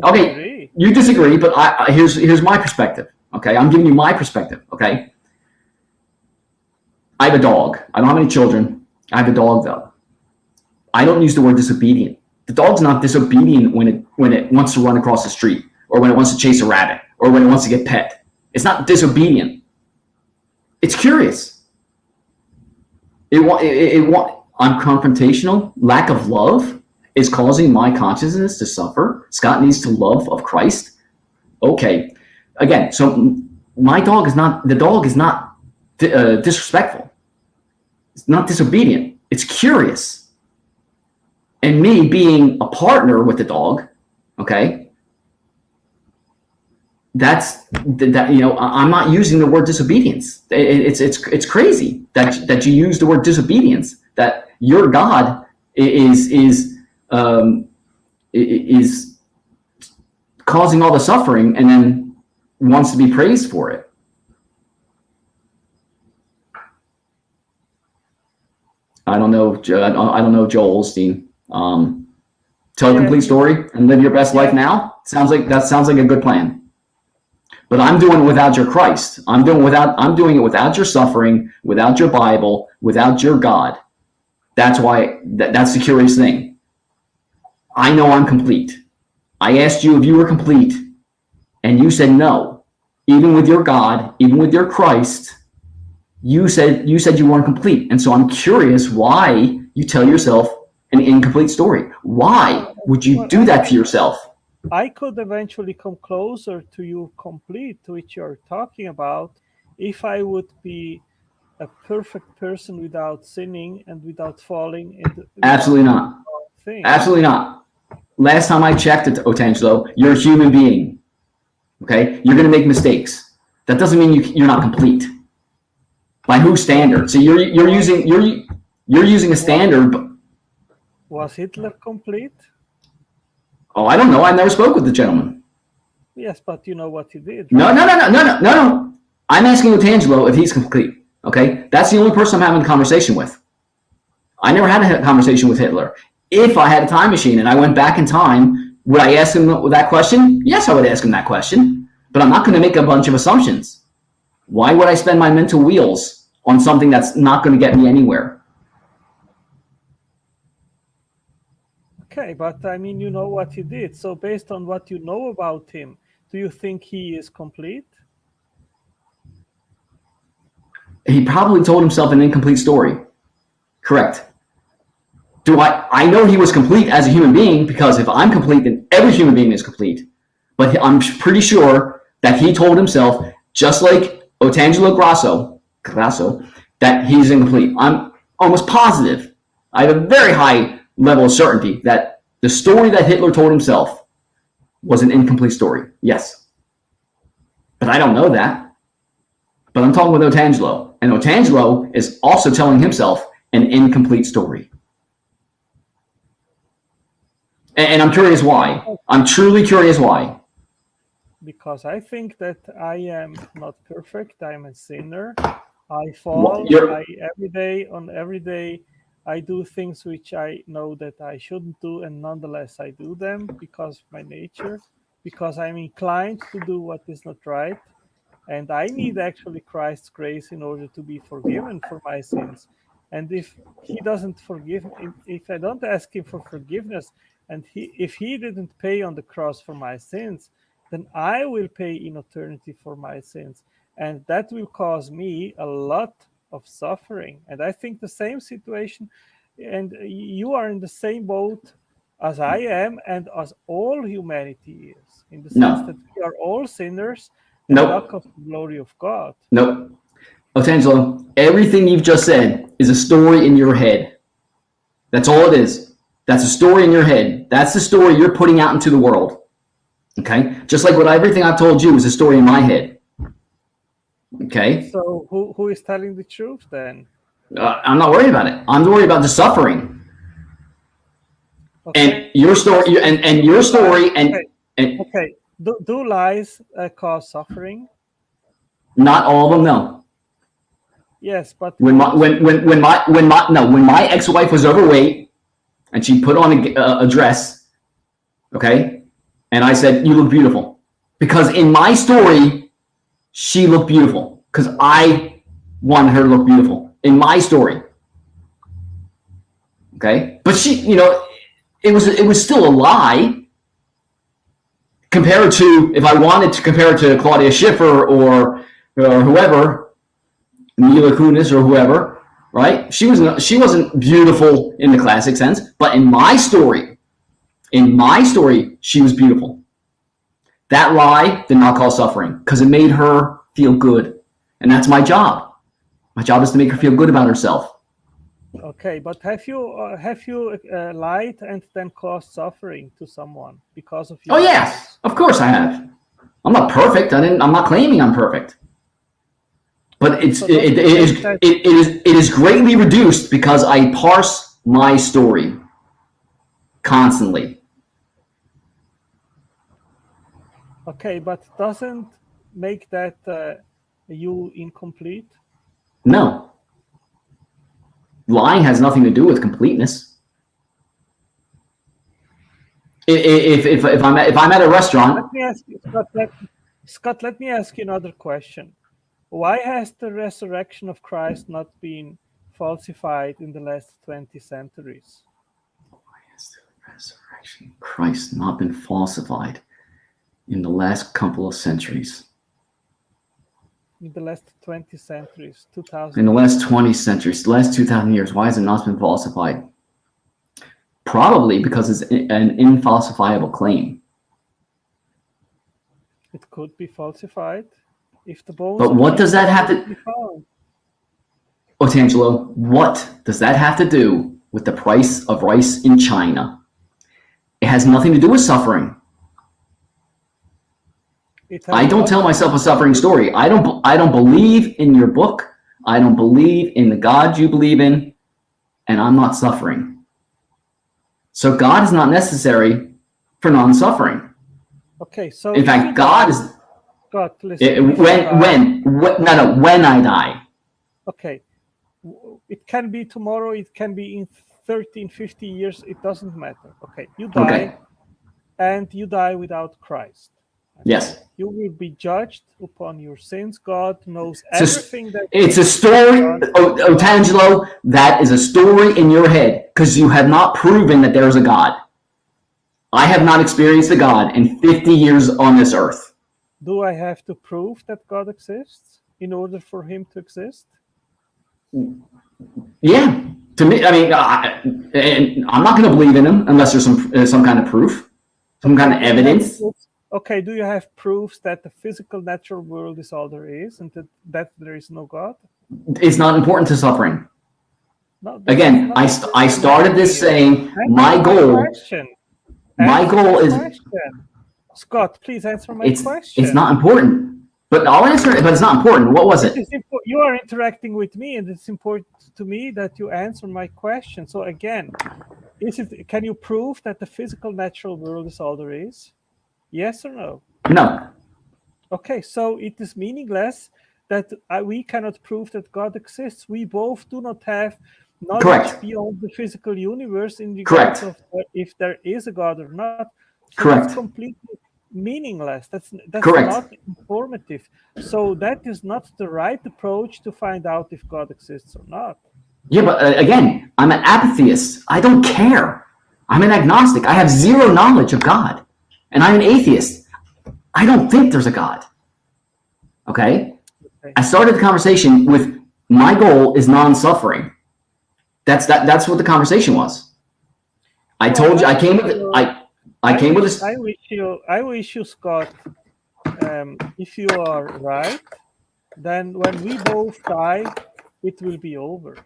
Okay. You disagree, but here's my perspective. Okay, I'm giving you my perspective. Okay. I have a dog. I don't have any children. I have a dog though. I don't use the word disobedient. The dog's not disobedient when it wants to run across the street, or when it wants to chase a rabbit, or when it wants to get pet. It's not disobedient. It's curious. I'm confrontational. Lack of love is causing my consciousness to suffer. Scott needs to love of Christ. Okay. Again, so the dog is not disrespectful. It's not disobedient. It's curious. And me being a partner with the dog, okay, I'm not using the word disobedience. It's crazy that you use the word disobedience. That your God is causing all the suffering and then wants to be praised for it. I don't know, Joel Osteen. Tell a complete story and live your best life now. Sounds like a good plan. But I'm doing it without your Christ. I'm doing it without your suffering, without your Bible, without your God. That's why that's the curious thing. I know I'm complete. I asked you if you were complete, and you said no. Even with your God, even with your Christ, you said you weren't complete. And so I'm curious why you tell yourself an incomplete story. Why would you do that to yourself? I could eventually come closer to you complete, which you're talking about, if I would be a perfect person without sinning and without falling into absolutely not. Absolutely not. Last time I checked it, Otangelo, you're a human being. Okay, you're going to make mistakes. That doesn't mean you're not complete. By whose standard? So you're using a standard. Was Hitler complete? Oh, I don't know. I never spoke with the gentleman. Yes, but you know what he did. No. I'm asking Otangelo if he's complete. Okay, that's the only person I'm having a conversation with. I never had a conversation with Hitler. If I had a time machine and I went back in time, would I ask him that question? Yes, I would ask him that question. But I'm not going to make a bunch of assumptions. Why would I spend my mental wheels on something that's not going to get me anywhere? Okay, but I mean, you know what he did. So based on what you know about him, do you think he is complete? He probably told himself an incomplete story. Correct. I know he was complete as a human being, because if I'm complete, then every human being is complete. But I'm pretty sure that he told himself, just like Otangelo Grasso, that he's incomplete. I'm almost positive. I have a very high level of certainty that the story that Hitler told himself was an incomplete story. Yes. But I don't know that. But I'm talking with Otangelo. And Otangelo is also telling himself an incomplete story. And I'm curious why. I'm truly curious why. Because I think that I am not perfect. I am a sinner. I fall. Every day, I do things which I know that I shouldn't do, and nonetheless I do them because of my nature, because I'm inclined to do what is not right. And I need actually Christ's grace in order to be forgiven for my sins. And if he doesn't forgive me, if I don't ask him for forgiveness, and if he didn't pay on the cross for my sins, then I will pay in eternity for my sins. And that will cause me a lot of suffering. And I think the same situation, and you are in the same boat as I am, and as all humanity is, in the sense that we are all sinners and lack of the glory of God. Nope. Otangelo, everything you've just said is a story in your head. That's all it is. That's a story in your head. That's the story you're putting out into the world. Okay? Just like everything I've told you is a story in my head. Okay? So who is telling the truth then? I'm not worried about it. I'm worried about the suffering. Okay. And your story, and your story, okay. Do lies cause suffering? Not all of them, no. Yes, but when my ex-wife was overweight and she put on a dress, okay, and I said, "You look beautiful," because in my story, she looked beautiful because I wanted her to look beautiful in my story. Okay, but she, it was still a lie. Compared to, if I wanted to compare it to Claudia Schiffer or whoever, Mila Kunis or whoever, right? She wasn't beautiful in the classic sense, but in my story, she was beautiful. That lie did not cause suffering because it made her feel good, and that's my job. My job is to make her feel good about herself. Okay, but have you lied and then caused suffering to someone because of your? Oh yes, of course I have. I'm not perfect. I'm not claiming I'm perfect, but it is greatly reduced because I parse my story constantly. Okay, but doesn't make that you incomplete? No. Lying has nothing to do with completeness. If I'm at a restaurant. Let me ask you, Scott. Let me ask you another question. Why has the resurrection of Christ not been falsified in the last 20 centuries? Why has the resurrection of Christ not been falsified in the last couple of centuries? In the last 20 centuries, 2000. In the last 20 centuries, the last 2,000 years, why has it not been falsified? Probably because it's an infalsifiable claim. It could be falsified if the bones. But what does that have to? Otangelo, what does that have to do with the price of rice in China? It has nothing to do with suffering. I don't tell myself a suffering story. I don't believe in your book. I don't believe in the God you believe in, and I'm not suffering. So God is not necessary for non-suffering. Okay, so In fact, God is God. Listen. when I die. Okay, it can be tomorrow. It can be in 13, 50 years. It doesn't matter. Okay, you die, Okay. and you die without Christ. Okay? Yes. You will be judged upon your sins. God knows It's a, everything that it's a story, Otangelo, that is a story in your head because you have not proven that there is a God. I have not experienced a God in 50 years on this earth. Do I have to prove that God exists in order for him to exist? Yeah. To me, I mean, and I'm not going to believe in him unless there's some kind of proof, some kind of evidence. Okay, do you have proofs that the physical natural world is all there is and that there is no God? It's not important to suffering. No, Again, I started this saying my goal is Scott, please answer my question. It's not important, but I'll answer it. But it's not important. What was it? You are interacting with me, and it's important to me that you answer my question. So again, can you prove that the physical natural world is all there is? Yes or no? No. Okay, so it is meaningless that we cannot prove that God exists. We both do not have knowledge beyond the physical universe in regards of if there is a God or not. So that's completely meaningless. That's not informative. So that is not the right approach to find out if God exists or not. Yeah, but again, I'm an apatheist. I don't care. I'm an agnostic. I have zero knowledge of God. And I'm an atheist. I don't think there's a God. Okay? I started the conversation with my goal is non-suffering. That's what the conversation was. I told you I came with this. I wish you, Scott, if you are right, then when we both die, it will be over.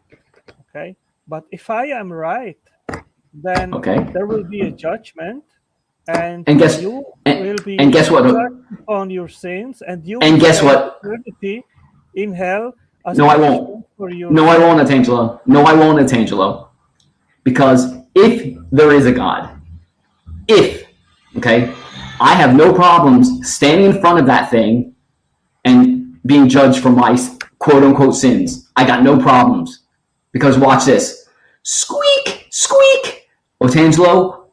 Okay? But if I am right, then there will be a judgment, and guess what? Judged on your sins, and you will guess what? Eternity in hell. No, I won't. No, I won't, Otangelo. No, I won't, Otangelo. Because if there is a God, I have no problems standing in front of that thing and being judged for my quote unquote sins. I got no problems. Because watch this. Squeak, squeak. Otangelo,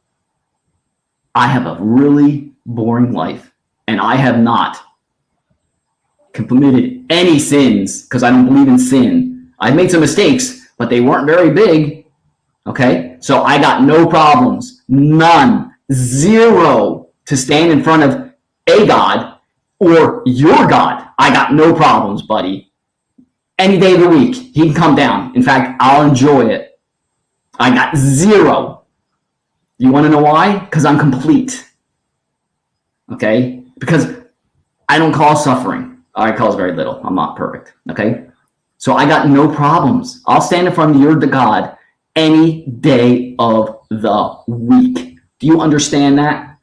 I have a really boring life, and I have not committed any sins because I don't believe in sin. I've made some mistakes, but they weren't very big. Okay? So I got no problems. None. Zero to stand in front of a God or your God. I got no problems, buddy. Any day of the week, he can come down. In fact, I'll enjoy it. I got zero. You want to know why? Because I'm complete. Okay? Because I don't cause suffering. I cause very little. I'm not perfect. Okay? So I got no problems. I'll stand in front of your God any day of the week. Do you understand that?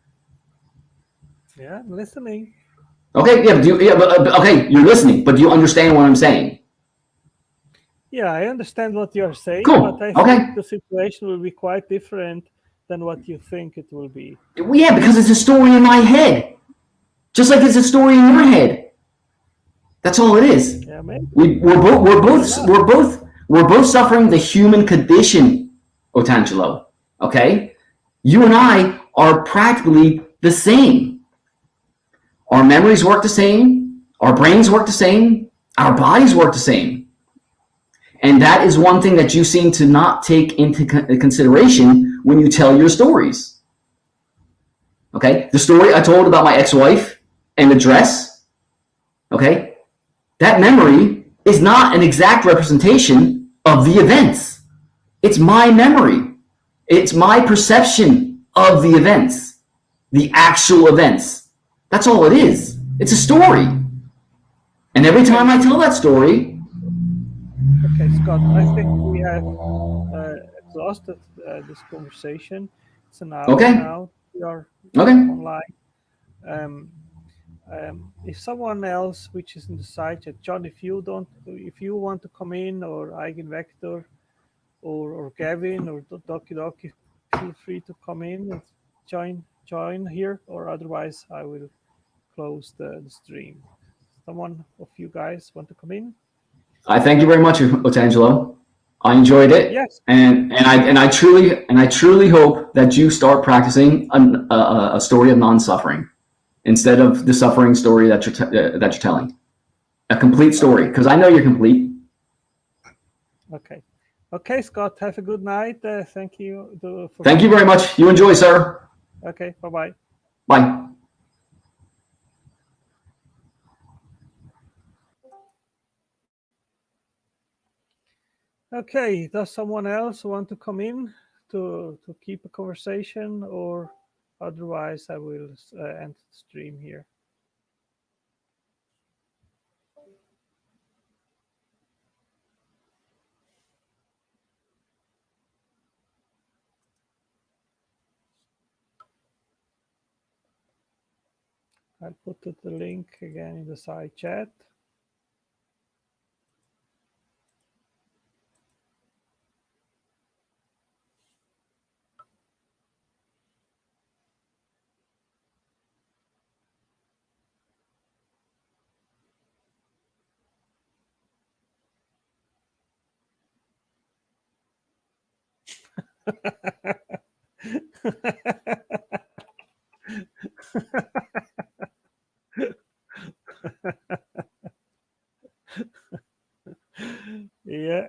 Yeah, I'm listening. Okay, okay, you're listening, but do you understand what I'm saying? Yeah, I understand what you're saying, cool. But I think the situation will be quite different than what you think it will be. Yeah, because it's a story in my head. Just like it's a story in your head. That's all it is. Yeah, maybe. We're both suffering the human condition, Otangelo. Okay? You and I are practically the same. Our memories work the same, our brains work the same, our bodies work the same. And that is one thing that you seem to not take into consideration when you tell your stories. Okay? The story I told about my ex-wife and the dress, okay? That memory is not an exact representation of the events. It's my memory. It's my perception of the events, the actual events. That's all it is. It's a story. And every time I tell that story... Okay, Scott, I think we have exhausted this conversation. It's an hour now. We are online. If someone else which is in the side chat, John, if you want to come in, or Eigenvector, or Gavin, or Doki Doki, feel free to come in and join join here, or otherwise I will close the stream. Someone of you guys want to come in? I thank you very much, Otangelo. I enjoyed it, Yes. and I truly hope that you start practicing a story of non-suffering instead of the suffering story that you're telling. A complete story, because I know you're complete. Okay. Okay, Scott. Have a good night. Thank you. Thank you very much. You enjoy, sir. Okay. Bye-bye. Bye. Okay. Does someone else want to come in to keep a conversation, or otherwise I will end the stream here. I'll put the link again in the side chat. Yeah.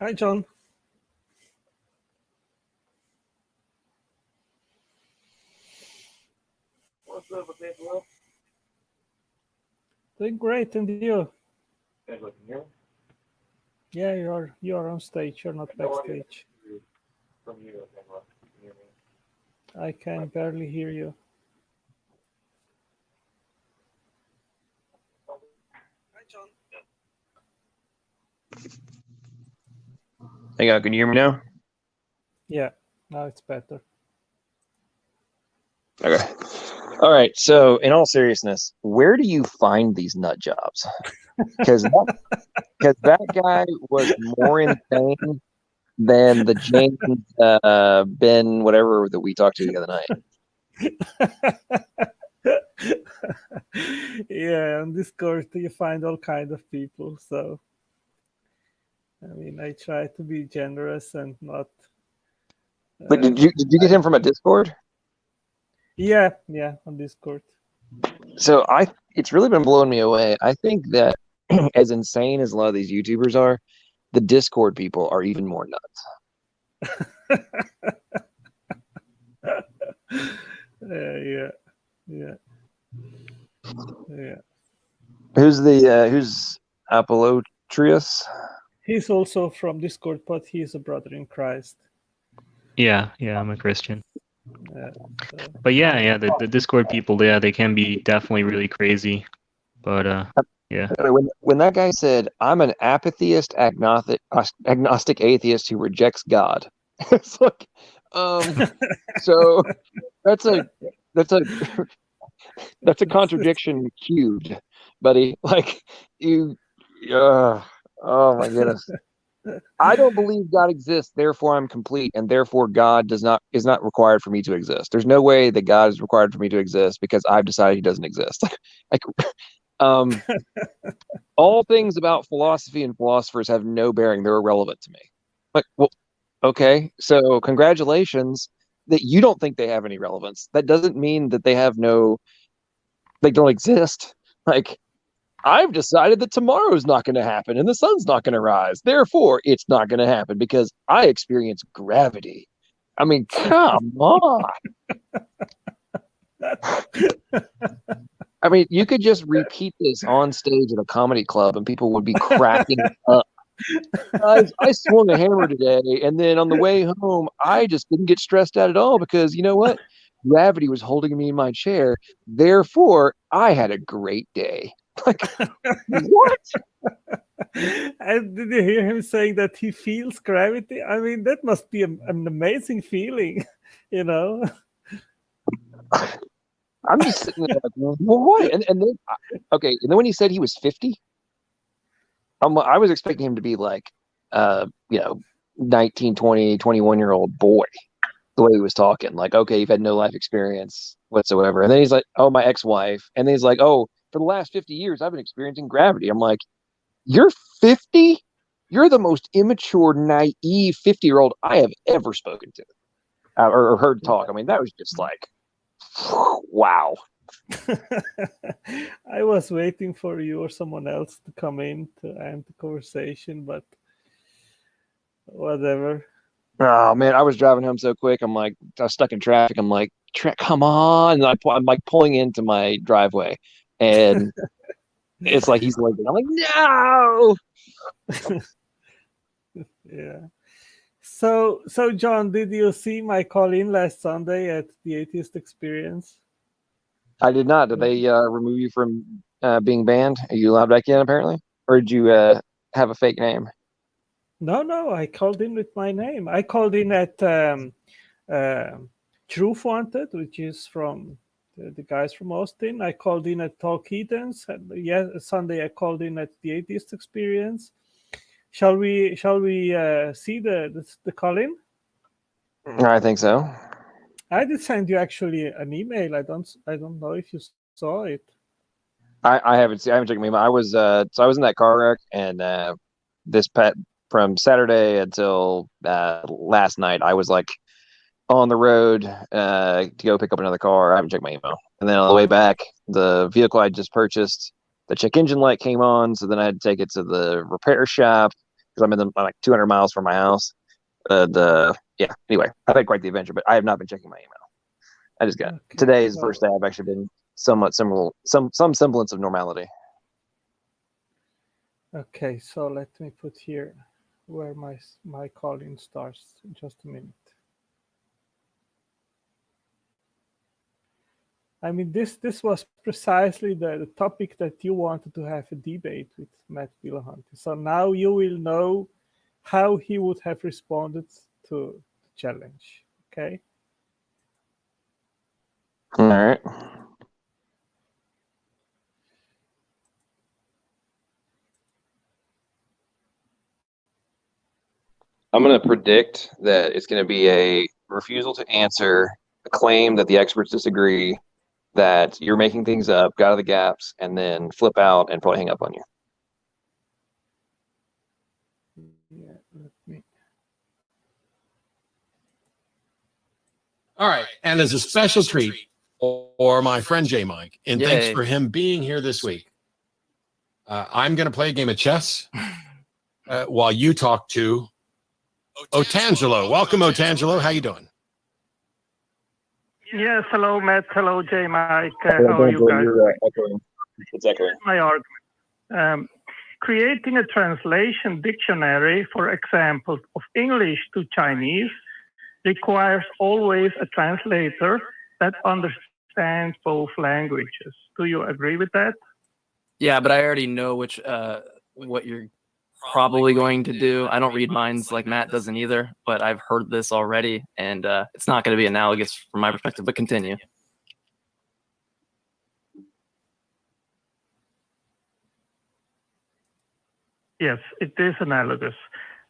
Hi, John. What's up with that, bro? Doing great, and you? Guys looking here? Yeah, you're on stage. You're not No audio backstage. from you, okay, bro. Can you hear me? I can barely hear you. Hi, John. Hang on, can you hear me now? Yeah, now it's better. Okay. All right. So, in all seriousness, where do you find these nut jobs? Because that guy was more insane than the James Ben whatever that we talked to the other night. Yeah, on Discord you find all kind of people. So, I mean, I try to be generous and not. But did you get him from a Discord? Yeah, on Discord. So it's really been blowing me away. I think that as insane as a lot of these YouTubers are, the Discord people are even more nuts. Yeah. Who's Apollotrius? He's also from Discord, but he's a brother in Christ. Yeah, I'm a Christian. So. But yeah, the Discord people, they can be definitely really crazy. But yeah. When that guy said, "I'm an apatheist, agnostic atheist who rejects God," it's like, so that's a contradiction cubed, buddy. Like you, oh my goodness. I don't believe God exists, therefore I'm complete, and therefore God is not required for me to exist. There's no way that God is required for me to exist because I've decided he doesn't exist. Like, all things about philosophy and philosophers have no bearing. They're irrelevant to me. Like, well, okay, so congratulations that you don't think they have any relevance. That doesn't mean that they don't exist. Like, I've decided that tomorrow's not going to happen and the sun's not going to rise. Therefore, it's not going to happen because I experience gravity. I mean, come on. I mean, you could just repeat this on stage at a comedy club and people would be cracking up. I swung a hammer today, and then on the way home, I just didn't get stressed out at all because you know what? Gravity was holding me in my chair. Therefore, I had a great day. Like, what? And did you hear him saying that he feels gravity? I mean, that must be an amazing feeling, you know? I'm just sitting there like, what? And then, okay, and then when he said he was 50, I was expecting him to be like, 19, 20, 21-year-old boy, the way he was talking. Like, okay, you've had no life experience whatsoever. And then he's like, oh, my ex-wife. And then he's like, oh, for the last 50 years, I've been experiencing gravity. I'm like, you're 50? You're the most immature, naive 50-year-old I have ever spoken to or heard talk. I mean, that was just like, wow. I was waiting for you or someone else to come in to end the conversation, but whatever. Oh, man, I was driving home so quick. I was stuck in traffic. I'm like, come on. And I'm like pulling into my driveway. And it's like he's leaving. I'm like, no. Yeah. So John, did you see my call-in last Sunday at the Atheist Experience? I did not. Did they remove you from being banned? Are you allowed back in, apparently? Or did you have a fake name? No, I called in with my name. I called in at Truth Wanted, which is from the guys from Austin. I called in at Talk Heathens. Sunday I called in at the Atheist Experience. Shall we see the call-in? I think so. I did send you actually an email. I don't know if you saw it. I haven't checked my email. I was in that car wreck, and from Saturday until last night, I was like on the road to go pick up another car. I haven't checked my email. And then on the way back, the vehicle I just purchased, the check engine light came on, so then I had to take it to the repair shop. because I'm like 200 miles from my house. Anyway, I've had quite the adventure, but I have not been checking my email. I just got today is the first day I've actually been somewhat similar, some semblance of normality. Okay, so let me put here where my calling starts. Just a minute. I mean, this was precisely the topic that you wanted to have a debate with Matt Dillahunty. So now you will know how he would have responded to the challenge. Okay. All right. I'm going to predict that it's going to be a refusal to answer, a claim that the experts disagree, that you're making things up, got out of the gaps, and then flip out and probably hang up on you. Yeah, let me. All right. And as a special treat for my friend J Mike, and thanks for him being here this week, I'm going to play a game of chess while you talk to Otangelo. Welcome, Otangelo. How you doing? Yes, hello, Matt. Hello, J Mike. How are you guys? It's echoing. My argument. Creating a translation dictionary, for example, of English to Chinese requires always a translator that understands both languages. Do you agree with that? Yeah, but I already know what you're probably going to do. I don't read minds like Matt doesn't either, but I've heard this already, and it's not going to be analogous from my perspective, but continue. Yes, it is analogous.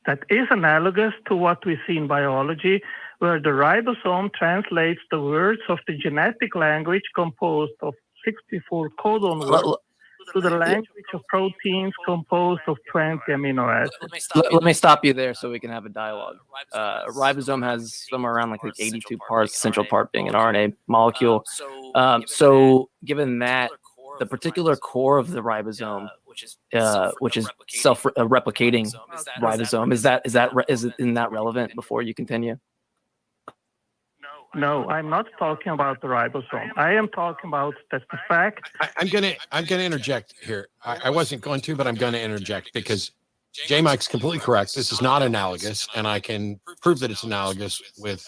That is analogous to what we see in biology, where the ribosome translates the words of the genetic language composed of 64 codon words to the language of proteins composed of 20 amino acids. Let me stop you there so we can have a dialogue. A ribosome has somewhere around like 82 parts, central part being an RNA molecule. So given that, the particular core of the ribosome, which is self-replicating ribosome, isn't that relevant before you continue? No, I'm not talking about the ribosome. I am talking about that the fact. I'm gonna interject here. I wasn't going to, but I'm going to interject because J Mike's completely correct. This is not analogous, and I can prove that it's analogous with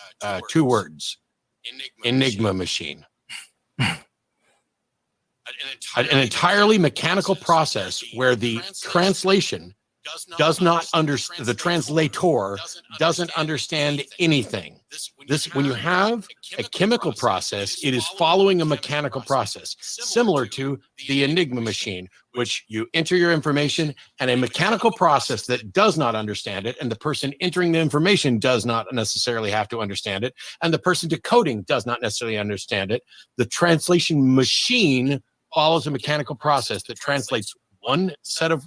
2 words: Enigma machine. An entirely mechanical process where the translation does not understand, the translator doesn't understand anything. When you have a chemical process, it is following a mechanical process, similar to the Enigma machine, which you enter your information and a mechanical process that does not understand it, and the person entering the information does not necessarily have to understand it, and the person decoding does not necessarily understand it. The translation machine follows a mechanical process that translates one set of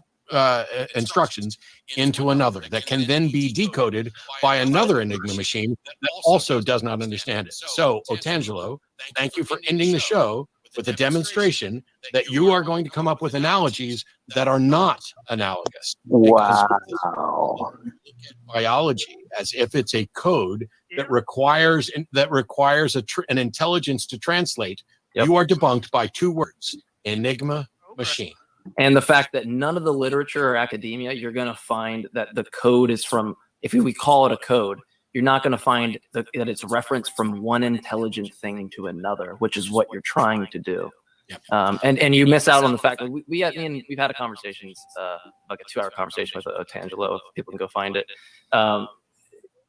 instructions into another that can then be decoded by another Enigma machine that also does not understand it. So, Otangelo, thank you for ending the show with a demonstration that you are going to come up with analogies that are not analogous. Wow. Biology as if it's a code that requires an intelligence to translate. Yep. You are debunked by 2 words: Enigma machine. And the fact that none of the literature or academia, you're going to find that the code is from, if we call it a code, you're not going to find that it's referenced from one intelligent thing to another, which is what you're trying to do. Yep. And you miss out on the fact that we've had a conversation, like a 2-hour conversation with Otangelo. If people can go find it.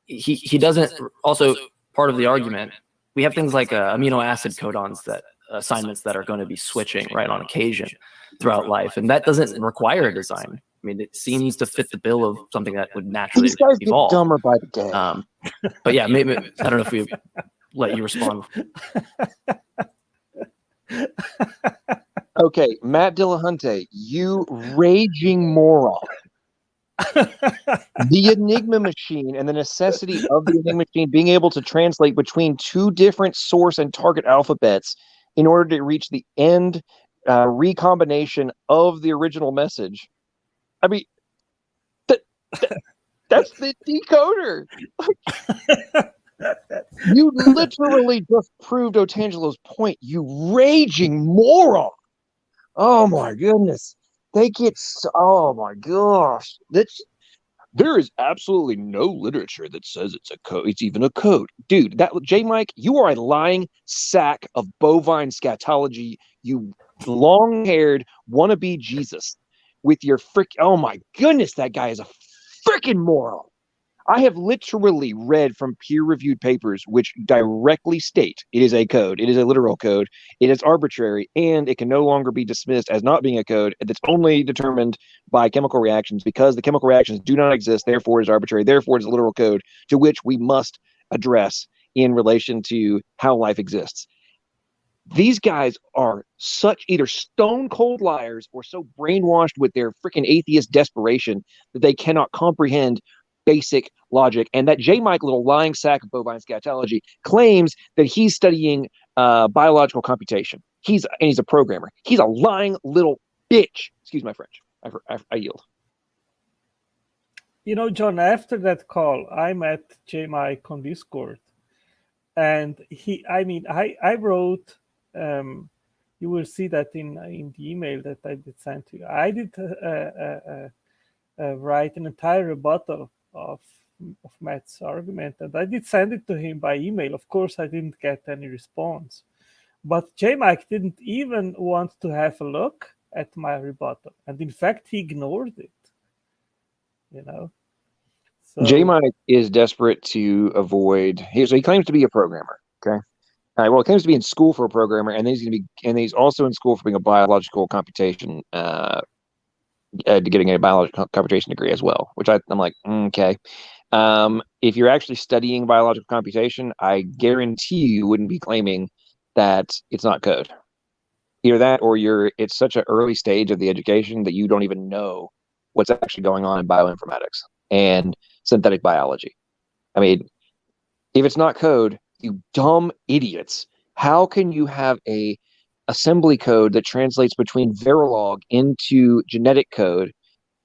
He doesn't. Also, part of the argument, we have things like amino acid codons that assignments that are going to be switching right on occasion throughout life, and that doesn't require a design. I mean, it seems to fit the bill of something that would naturally These guys evolve. get dumber by the day. But yeah, maybe I don't know if we let you respond. Okay, Matt Dillahunty, you raging moron. The Enigma machine and the necessity of the Enigma machine being able to translate between 2 different source and target alphabets in order to reach the end recombination of the original message. I mean, That's the decoder. You literally just proved Otangelo's point, you raging moron. Oh my goodness. They get oh my gosh. There is absolutely no literature that says it's a code. It's even a code. Dude, that J Mike, you are a lying sack of bovine scatology, you long-haired wannabe Jesus with your oh my goodness, that guy is a freaking moron. I have literally read from peer-reviewed papers which directly state it is a code. It is a literal code. It is arbitrary, and it can no longer be dismissed as not being a code. It's only determined by chemical reactions because the chemical reactions do not exist. Therefore, it is arbitrary. Therefore, it is a literal code to which we must address in relation to how life exists. These guys are such either stone cold liars or so brainwashed with their freaking atheist desperation that they cannot comprehend basic logic. And that J. Mike, little lying sack of bovine scatology, claims that he's studying biological computation. He's a programmer. He's a lying little bitch. Excuse my French. I yield. You know, John, after that call, I met J. Mike on Discord. And I wrote, you will see that in the email that I did send to you. I did write an entire rebuttal of Matt's argument, and I did send it to him by email. Of course, I didn't get any response, but J. Mike didn't even want to have a look at my rebuttal, and in fact, he ignored it. You know, so J. Mike is desperate to avoid. So he claims to be a programmer. Okay, well, he claims to be in school for a programmer, and then he's also in school for being a biological computation. Getting a biological computation degree as well, which I'm like, okay. If you're actually studying biological computation, I guarantee you wouldn't be claiming that it's not code. Either that, or it's such an early stage of the education that you don't even know what's actually going on in bioinformatics and synthetic biology. I mean, if it's not code, you dumb idiots, how can you have a assembly code that translates between Verilog into genetic code,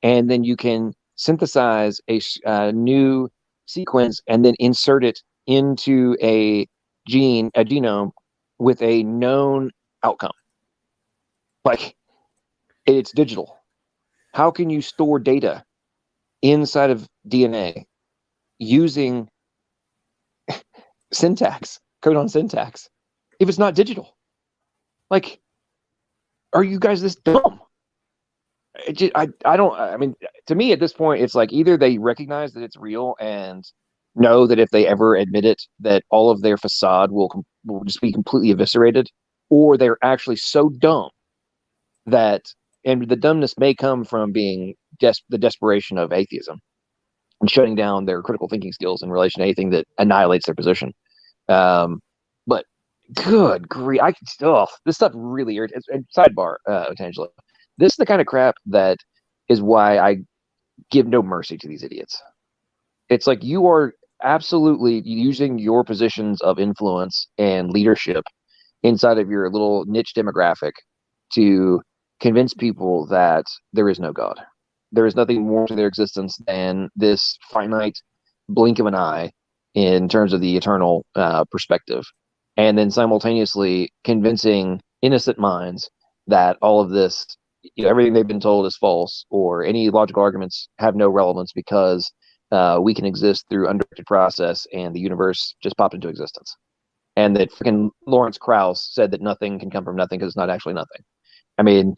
and then you can synthesize a new sequence and then insert it into a genome with a known outcome? Like, it's digital. How can you store data inside of DNA using syntax, codon syntax, if it's not digital? Like, are you guys this dumb? I mean, to me at this point, it's like either they recognize that it's real and know that if they ever admit it, that all of their facade will just be completely eviscerated, or they're actually so dumb that, and the dumbness may come from being the desperation of atheism and shutting down their critical thinking skills in relation to anything that annihilates their position. But good grief, this stuff really irritates. And sidebar, Otangelo, this is the kind of crap that is why I give no mercy to these idiots. It's like you are absolutely using your positions of influence and leadership inside of your little niche demographic to convince people that there is no God. There is nothing more to their existence than this finite blink of an eye in terms of the eternal perspective. And then simultaneously convincing innocent minds that all of this, everything they've been told is false, or any logical arguments have no relevance because we can exist through undirected process and the universe just popped into existence. And that freaking Lawrence Krauss said that nothing can come from nothing because it's not actually nothing. I mean,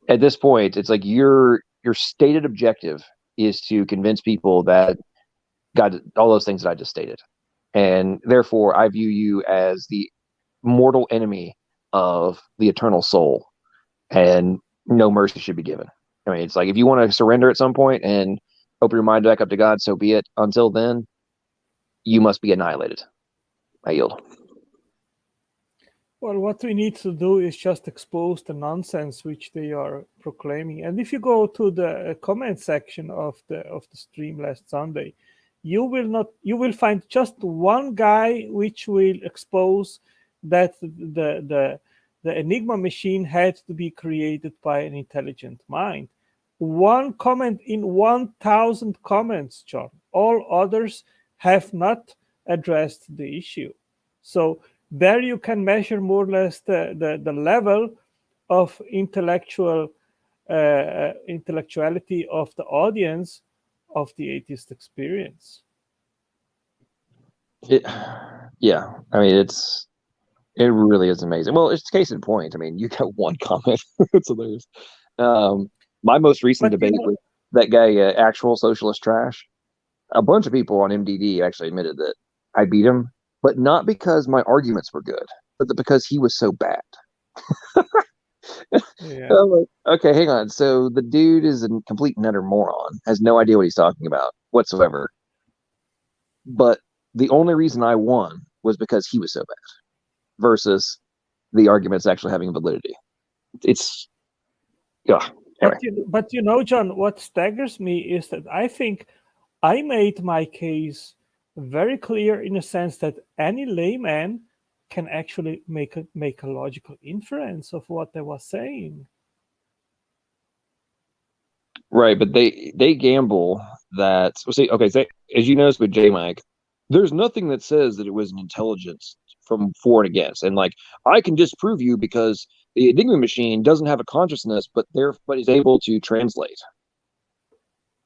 at this point, it's like your stated objective is to convince people that God, all those things that I just stated. And therefore, I view you as the mortal enemy of the eternal soul, and no mercy should be given. I mean, it's like if you want to surrender at some point and open your mind back up to God, so be it. Until then, you must be annihilated. I yield. Well, what we need to do is just expose the nonsense which they are proclaiming. And if you go to the comment section of the stream last Sunday, you will find just one guy which will expose that the Enigma machine had to be created by an intelligent mind. one comment in 1,000 comments, John. All others have not addressed the issue. So there you can measure more or less the level of intellectuality of the audience of the atheist experience. Yeah, I mean, it really is amazing. Well, it's case in point. I mean, you got one comment. It's hilarious. My most recent But you debate know, with that guy, Actual Socialist Trash, a bunch of people on MDD actually admitted that I beat him, but not because my arguments were good, but because he was so bad. yeah. I'm like, okay, hang on. So the dude is a complete and utter moron, has no idea what he's talking about whatsoever. But the only reason I won was because he was so bad versus the arguments actually having validity. It's, yeah. Anyway. But you know, John, what staggers me is that I think I made my case very clear in the sense that any layman can actually make a logical inference of what I was saying. Right, but they gamble that. Well, see, okay, so as you noticed with J Mike, there's nothing that says that it was an intelligence from for and against, and like I can disprove you because the Enigma machine doesn't have a consciousness, but is able to translate.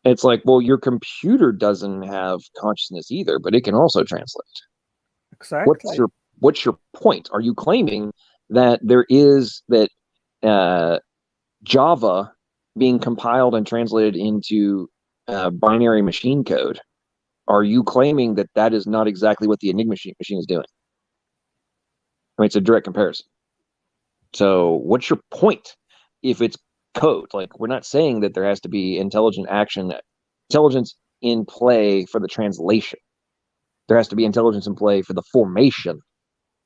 It's like, well, your computer doesn't have consciousness either, but it can also translate. Exactly. What's your point? Are you claiming that there is that Java being compiled and translated into binary machine code? Are you claiming that that is not exactly what the Enigma machine is doing? I mean, it's a direct comparison. So what's your point if it's code? Like, we're not saying that there has to be intelligence in play for the translation. There has to be intelligence in play for the formation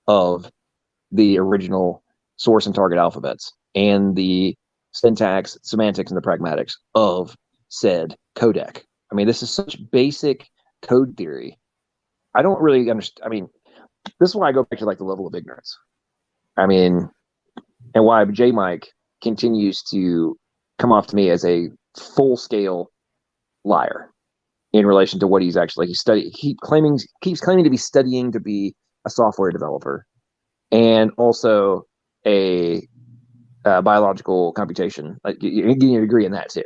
of the original source and target alphabets and the syntax, semantics, and the pragmatics of said codec. I mean, this is such basic code theory. I don't really understand. I mean, this is why I go back to like the level of ignorance. I mean, and why J Mike continues to come off to me as a full-scale liar in relation to what he's actually keeps claiming to be studying to be a software developer and also a biological computation. Like, you're getting a degree in that too.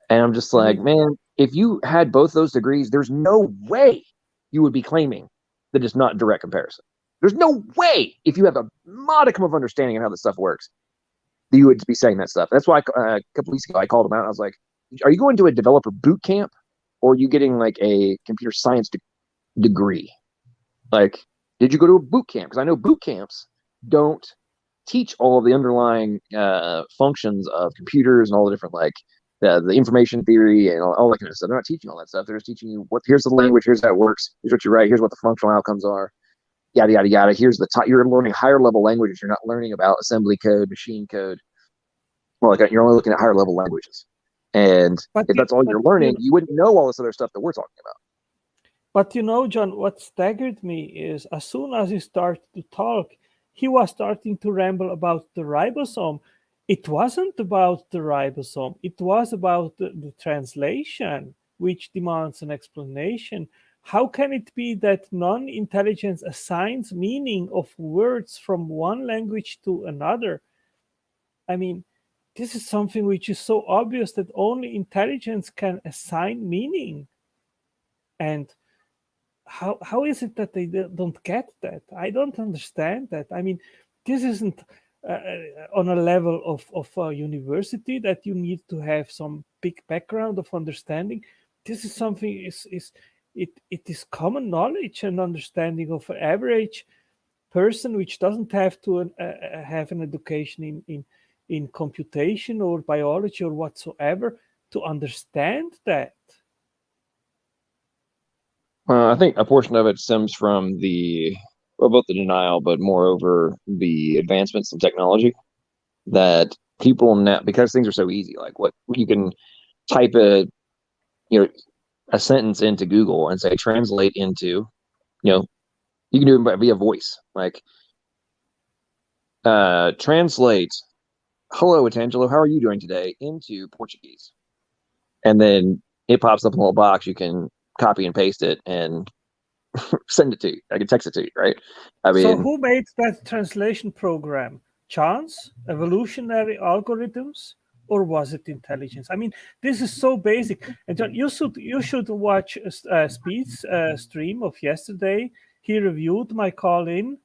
And I'm just like, man, if you had both those degrees, there's no way you would be claiming that it's not direct comparison. There's no way, if you have a modicum of understanding of how this stuff works, that you would be saying that stuff. That's why a couple weeks ago I called him out. I was like, are you going to a developer boot camp, or are you getting like a computer science degree? Like, did you go to a boot camp? Because I know boot camps don't teach all of the underlying functions of computers and all the different, like, the information theory and all that kind of stuff. They're not teaching all that stuff. They're just teaching you here's the language, here's how it works, here's what you write, here's what the functional outcomes are, yada yada yada. Here's you're learning higher level languages. You're not learning about assembly code, machine code. Well, like, you're only looking at higher level languages. And if that's all you're learning, you wouldn't know all this other stuff that we're talking about. But you know, John, what staggered me is as soon as he started to talk, he was starting to ramble about the ribosome. It wasn't about the ribosome. It was about the translation, which demands an explanation. How can it be that non-intelligence assigns meaning of words from one language to another? I mean, this is something which is so obvious that only intelligence can assign meaning. And how is it that they don't get that? I don't understand that. I mean, this isn't on a level of a university that you need to have some big background of understanding. This is something it is common knowledge and understanding of an average person which doesn't have to have an education in computation or biology or whatsoever to understand that. I think a portion of it stems from both the denial, but moreover the advancements in technology that people now, because things are so easy, like what you can type a sentence into Google and say translate into, you can do it via voice, like translate hello, Atangelo, how are you doing today? Into Portuguese. And then it pops up in a little box. You can copy and paste it and send it to you. I can text it to you, right? I So mean, who made that translation program? Chance, evolutionary algorithms, or was it intelligence? I mean, this is so basic. And John, you should watch Speed's stream of yesterday. He reviewed my call in.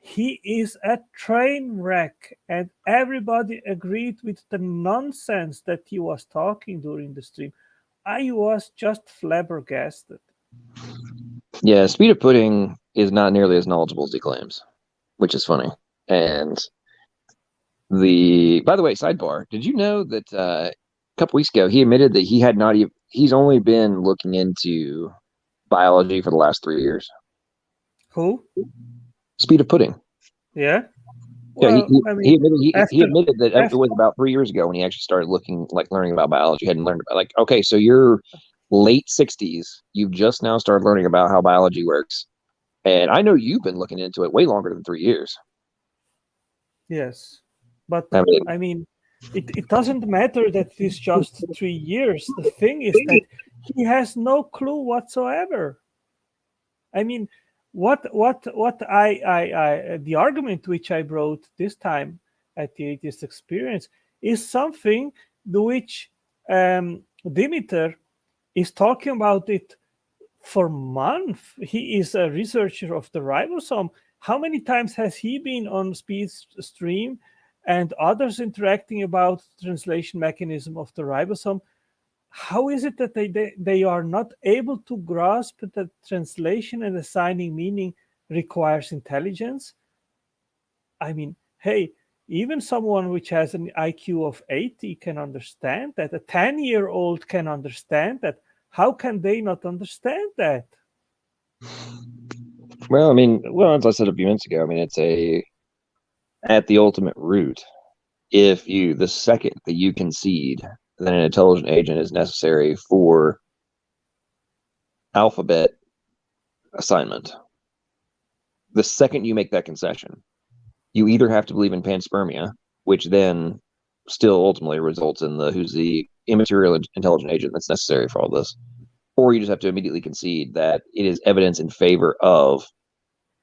He is a train wreck, and everybody agreed with the nonsense that he was talking during the stream. I was just flabbergasted. yeah, Speed of Pudding is not nearly as knowledgeable as he claims, which is funny. And by the way, sidebar, did you know that a couple weeks ago he admitted that he had not even, he's only been looking into biology for the last 3 years? Who? Speed of Pudding. Yeah. Yeah, Well, I he mean, admitted he after admitted that it after was about 3 years ago when he actually started learning about biology. He hadn't learned about, like, okay, so you're late 60s, you've just now started learning about how biology works, and I know you've been looking into it way longer than 3 years. yes, but I mean, I mean, it doesn't matter that it is just 3 years. The thing is that he has no clue whatsoever. I mean, the argument which I brought this time at the atheist experience is something which Dimitar is talking about it for months. He is a researcher of the ribosome. How many times has he been on Speed's stream and others interacting about the translation mechanism of the ribosome? How is it that they are not able to grasp that translation and assigning meaning requires intelligence? I mean, hey, even someone which has an IQ of 80 can understand that. A 10-year-old can understand that. How can they not understand that? well, I mean, well, as I said a few minutes ago, I mean, it's at the ultimate root, the second that you concede that an intelligent agent is necessary for alphabet assignment, the second you make that concession, you either have to believe in panspermia, which then still ultimately results in who's the immaterial intelligent agent that's necessary for all this, or you just have to immediately concede that it is evidence in favor of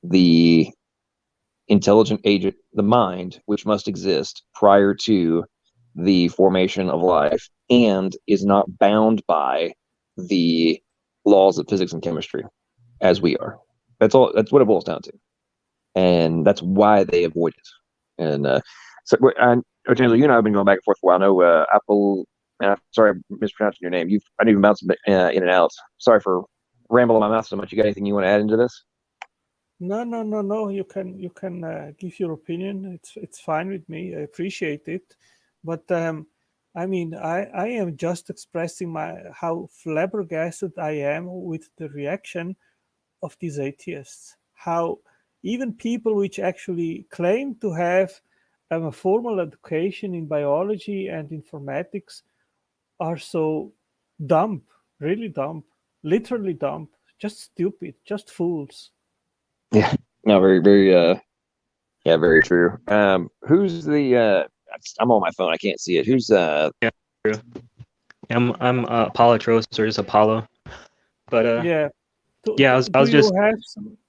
the intelligent agent, the mind, which must exist prior to the formation of life and is not bound by the laws of physics and chemistry as we are. That's all. That's what it boils down to, and that's why they avoid it. And Angela, you and I have been going back and forth for a while. I know Apple. Sorry, I'm mispronouncing your name. I know you've bounced in and out. Sorry for rambling my mouth so much. You got anything you want to add into this? No. You can give your opinion. It's fine with me. I appreciate it, but I mean, I am just expressing how flabbergasted I am with the reaction of these atheists. How even people which actually claim to have a formal education in biology and informatics are so dumb, really dumb, literally dumb, just stupid, just fools. Yeah. No, very, very, yeah, very true. Who's the, I'm on my phone. I can't see it. Who's, Yeah, true. I'm Apollo Troster, is Apollo. But Yeah. yeah, I was just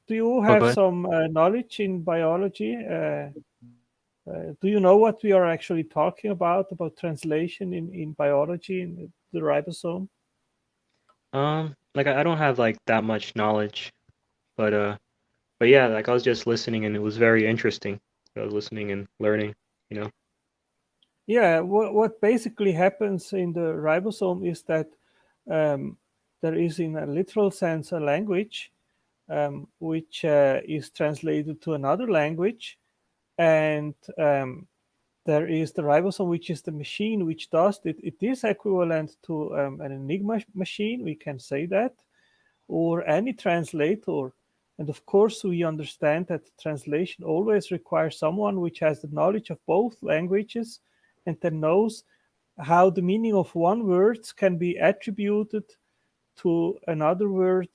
Do you go have ahead. some knowledge in biology? Do you know what we are actually talking about translation in biology in the ribosome? Like I don't have like that much knowledge, but yeah, like I was just listening and it was very interesting. I was listening and learning, you know. Yeah, what basically happens in the ribosome is that um, there is, in a literal sense, a language which is translated to another language, and there is the ribosome, which is the machine which does it. It is equivalent to an Enigma machine, we can say that, or any translator. And of course, we understand that translation always requires someone which has the knowledge of both languages and then knows how the meaning of one word can be attributed to another word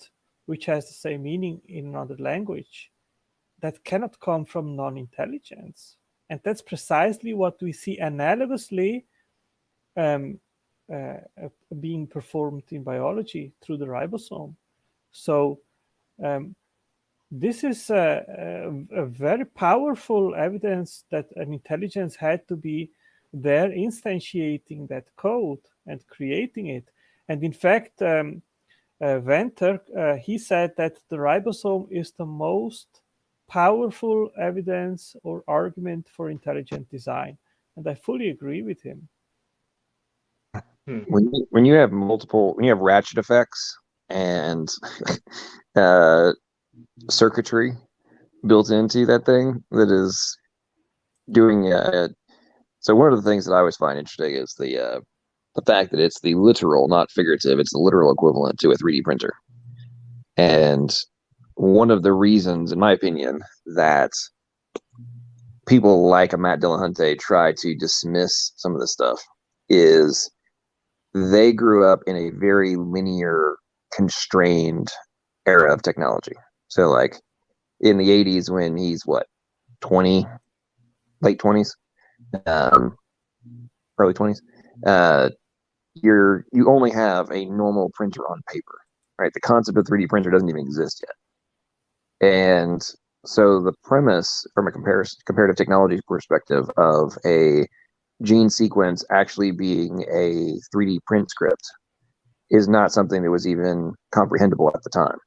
which has the same meaning in another language. That cannot come from non-intelligence. And that's precisely what we see analogously being performed in biology through the ribosome. So this is a very powerful evidence that an intelligence had to be there instantiating that code and creating it. And in fact, Venter, he said that the ribosome is the most powerful evidence or argument for intelligent design. And I fully agree with him. When you have ratchet effects and circuitry built into that thing that is doing so one of the things that I always find interesting is the fact that it's the literal, not figurative, it's the literal equivalent to a 3D printer. And one of the reasons, in my opinion, that people like a Matt Dillahunty try to dismiss some of this stuff is they grew up in a very linear, constrained era of technology. So like in the 80s when he's 20, late 20s, early 20s, you only have a normal printer on paper, right? The concept of 3D printer doesn't even exist yet. And so the premise from a comparative technology perspective of a gene sequence actually being a 3D print script is not something that was even comprehensible at the time.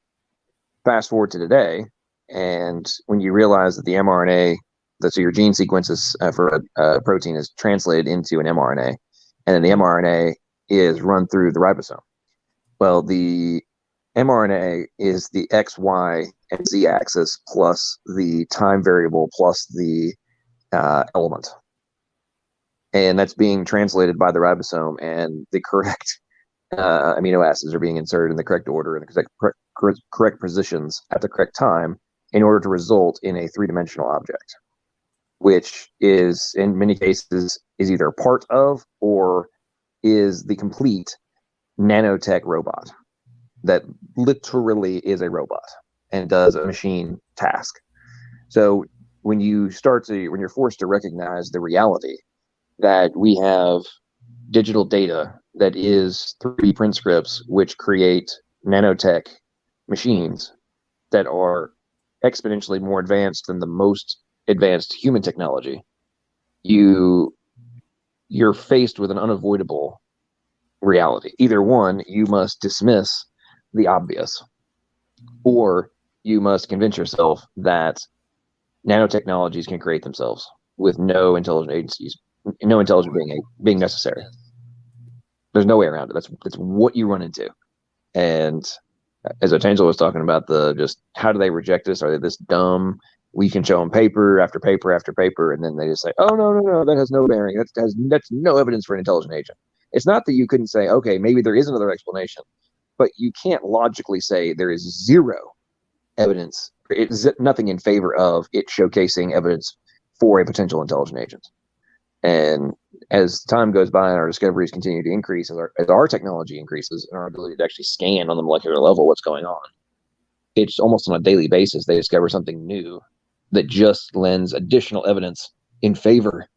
Fast forward to today, and when you realize that the mRNA, so your gene sequences for a protein is translated into an mRNA, and then the mRNA is run through the ribosome. Well, the mRNA is the X, Y, and Z axis plus the time variable plus the element. And that's being translated by the ribosome, and the correct amino acids are being inserted in the correct order and the correct positions at the correct time in order to result in a three-dimensional object, which is, in many cases, is either part of or is the complete nanotech robot that literally is a robot and does a machine task. So when you're forced to recognize the reality that we have digital data that is 3D print scripts which create nanotech machines that are exponentially more advanced than the most advanced human technology, you're faced with an unavoidable reality. Either one, you must dismiss the obvious, or you must convince yourself that nanotechnologies can create themselves with no intelligent agencies, no intelligent being necessary. There's no way around it. That's what you run into. And as Otangelo was talking about, just how do they reject us? Are they this dumb? We can show them paper after paper after paper, and then they just say, "Oh no, that has no bearing. That's no evidence for an intelligent agent." It's not that you couldn't say, "Okay, maybe there is another explanation," but you can't logically say there is zero evidence. It's nothing in favor of it showcasing evidence for a potential intelligent agent. And as time goes by and our discoveries continue to increase, as our technology increases and our ability to actually scan on the molecular level what's going on, it's almost on a daily basis they discover something new that just lends additional evidence in favor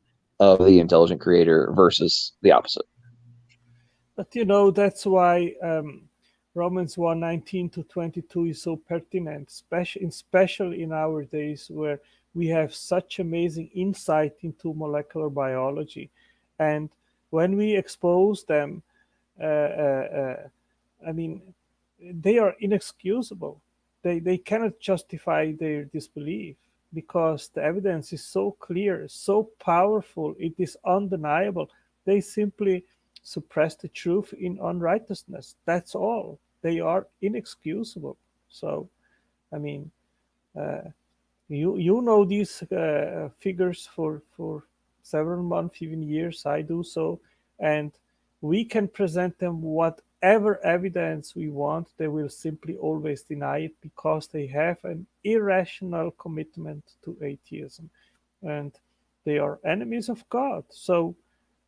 of the intelligent creator versus the opposite. But that's why Romans 1:19-22 is so pertinent, especially in our days where we have such amazing insight into molecular biology. And when we expose them, they are inexcusable. They cannot justify their disbelief because the evidence is so clear, so powerful, it is undeniable. They simply suppress the truth in unrighteousness. That's all. They are inexcusable. So, you know these figures for several months, even years. I do so, and we can present them whatever evidence we want. They will simply always deny it because they have an irrational commitment to atheism, and they are enemies of God. So,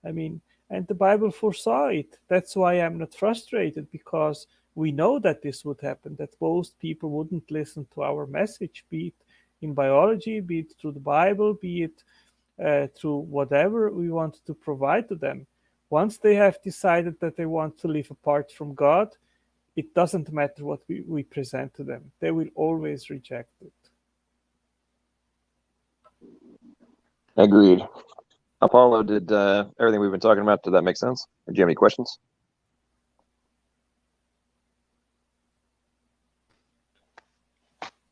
and the Bible foresaw it. That's why I'm not frustrated, because we know that this would happen, that most people wouldn't listen to our message, be it in biology, be it through the Bible, be it through whatever we want to provide to them. Once they have decided that they want to live apart from God, it doesn't matter what we present to them. They will always reject it. Agreed. Apollo, did everything we've been talking about, did that make sense? Or do you have any questions?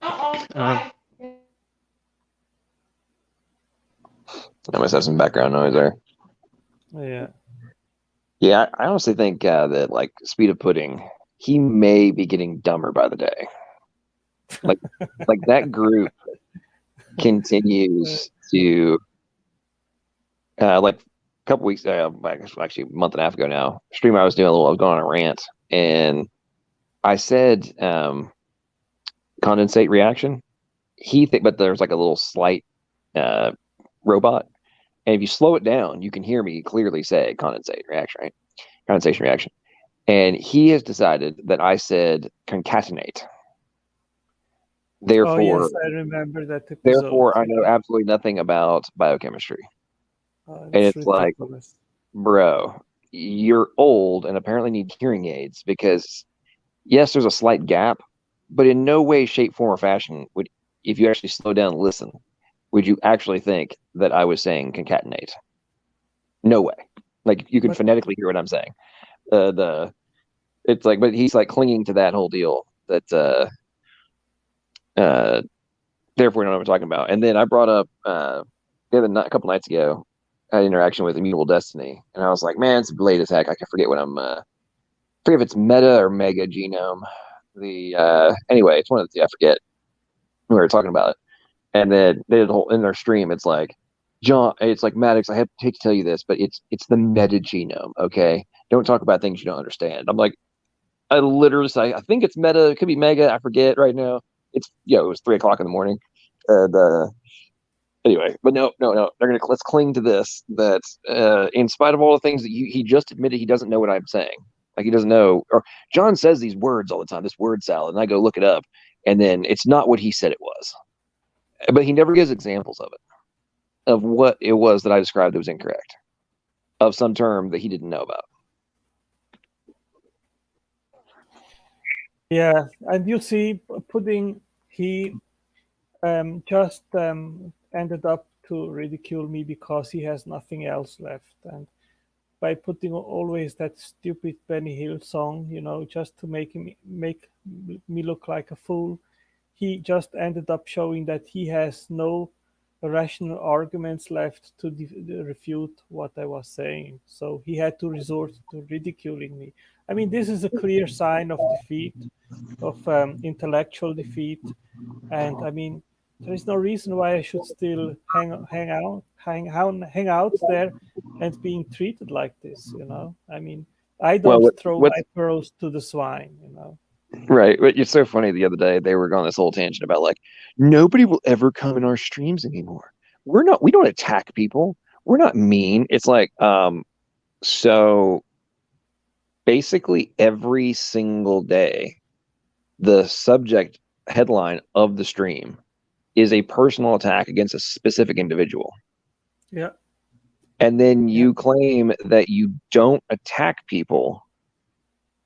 Um, I must have some background noise there. Yeah. Yeah, I honestly think that, like, Speed of Pudding, he may be getting dumber by the day. Like that group continues to, like a couple weeks, actually a month and a half ago now, stream I was doing I was going on a rant, and I said condensate reaction. But there's like a little slight robot. And if you slow it down, you can hear me clearly say condensate reaction, right? Condensation reaction. And he has decided that I said concatenate. Therefore, yes, I remember that episode. Therefore, I know absolutely nothing about biochemistry. And it's like, bro, you're old and apparently need hearing aids, because yes, there's a slight gap, but in no way, shape, form, or fashion would, if you actually slow down and listen, would you actually think that I was saying concatenate? No way. Like, you can phonetically hear what I'm saying. It's like, but he's like clinging to that whole deal that therefore, you know what I'm talking about. And then I brought up a couple nights ago, I had an interaction with Immutable Destiny, and I was like, man, it's late as heck. I can forget what forget if it's meta or mega genome. Anyway, it's one of the two, I forget. We were talking about it. And then they did a whole in their stream. It's like, John, it's like, Maddox, I hate to tell you this, but it's the metagenome, okay? Don't talk about things you don't understand. I'm like, I literally say, I think it's meta, it could be mega, I forget right now. It was 3:00 in the morning. Anyway, but no, let's cling to this, that in spite of all the things that he just admitted he doesn't know what I'm saying. Like, he doesn't know, or John says these words all the time, this word salad, and I go look it up, and then it's not what he said it was. But he never gives examples of it, of what it was that I described that was incorrect, of some term that he didn't know about. Yeah, and you see, Pudding, he just ended up to ridicule me because he has nothing else left. And by putting always that stupid Benny Hill song, just to make me look like a fool, he just ended up showing that he has no rational arguments left to refute what I was saying. So he had to resort to ridiculing me. I mean, this is a clear sign of defeat, of intellectual defeat. And I mean, there is no reason why I should still hang out there and being treated like this. I mean, I don't throw my pearls to the swine. Right. But it's so funny. The other day they were on this whole tangent about, like, nobody will ever come in our streams anymore. We don't attack people. We're not mean. It's like, so basically every single day, the subject headline of the stream is a personal attack against a specific individual. Yeah. And then you claim that you don't attack people,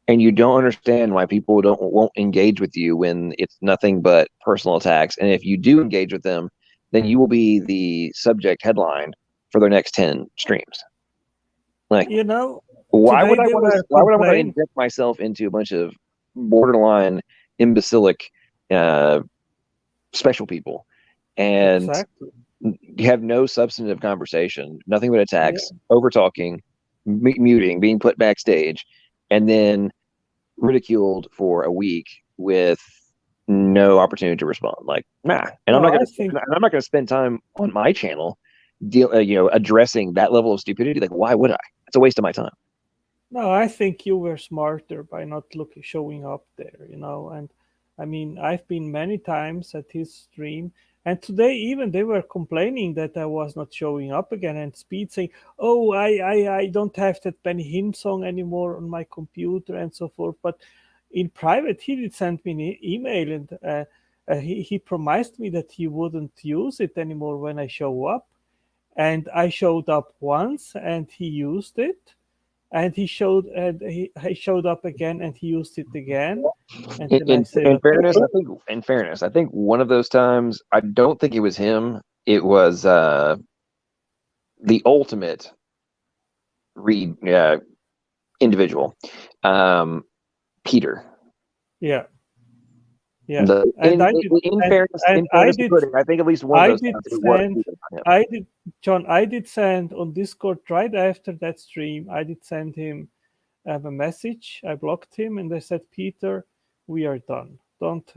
and you don't understand why people won't engage with you when it's nothing but personal attacks. And if you do engage with them, then you will be the subject headline for their next 10 streams. Like, why would I want to inject myself into a bunch of borderline imbecilic special people and have no substantive conversation, nothing but attacks, over talking, muting, being put backstage, and then ridiculed for a week with no opportunity to respond? Like, nah. And I'm not going to spend time on my channel addressing that level of stupidity. Like, why would I? It's a waste of my time. No, I think you were smarter by not showing up there, and I mean, I've been many times at his stream, and today even they were complaining that I was not showing up again, and Speed saying, oh, I don't have that Benny Hill song anymore on my computer and so forth. But in private, he did send me an email, and he promised me that he wouldn't use it anymore when I show up. And I showed up once, and he used it, and he showed up again, and he used it again. And then I said, In okay, fairness, I think one of those times, I don't think it was him. It was the ultimate read individual, Peter. yeah, yeah. The, And I did, in and fairness, and in fairness to Pudding, I think at least one of I those did times it was send, Peter, not him. I did, John, I did send on Discord right after that stream. I did send him a message. I blocked him, and I said, Peter, we are done. Don't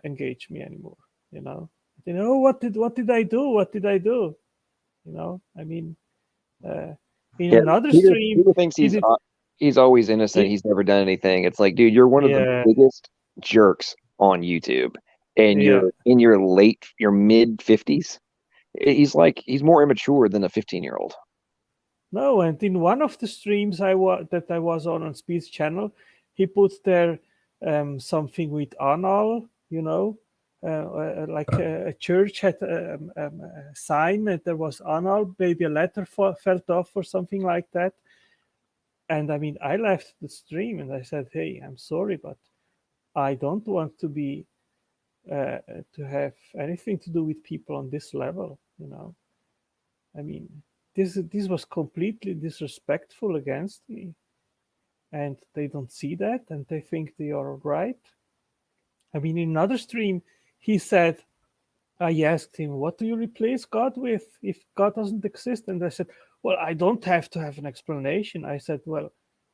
engage me anymore. You know. Oh, what did I do? What did I do? You know. I mean, in Yeah, another stream, Peter thinks he did. he's always innocent. He, He's never done anything. It's like, dude, you're one of the yeah, biggest jerks on YouTube, and yeah. you're in your mid 50s. He's more immature than a 15-year-old. No, and in one of the streams I was on Speed's channel, he put there something with anal, you know, like a church had a sign that there was anal, maybe a letter fell off or something like that. And I mean, I left the stream and I said, "Hey, I'm sorry, but I don't want to be to have anything to do with people on this level, you know." I mean, this was completely disrespectful against me, and they don't see that, and they think they are right. I mean, in another stream, he said, I asked him, "What do you replace God with if God doesn't exist?" And I said, "Well, I don't have to have an explanation." I said, "Well,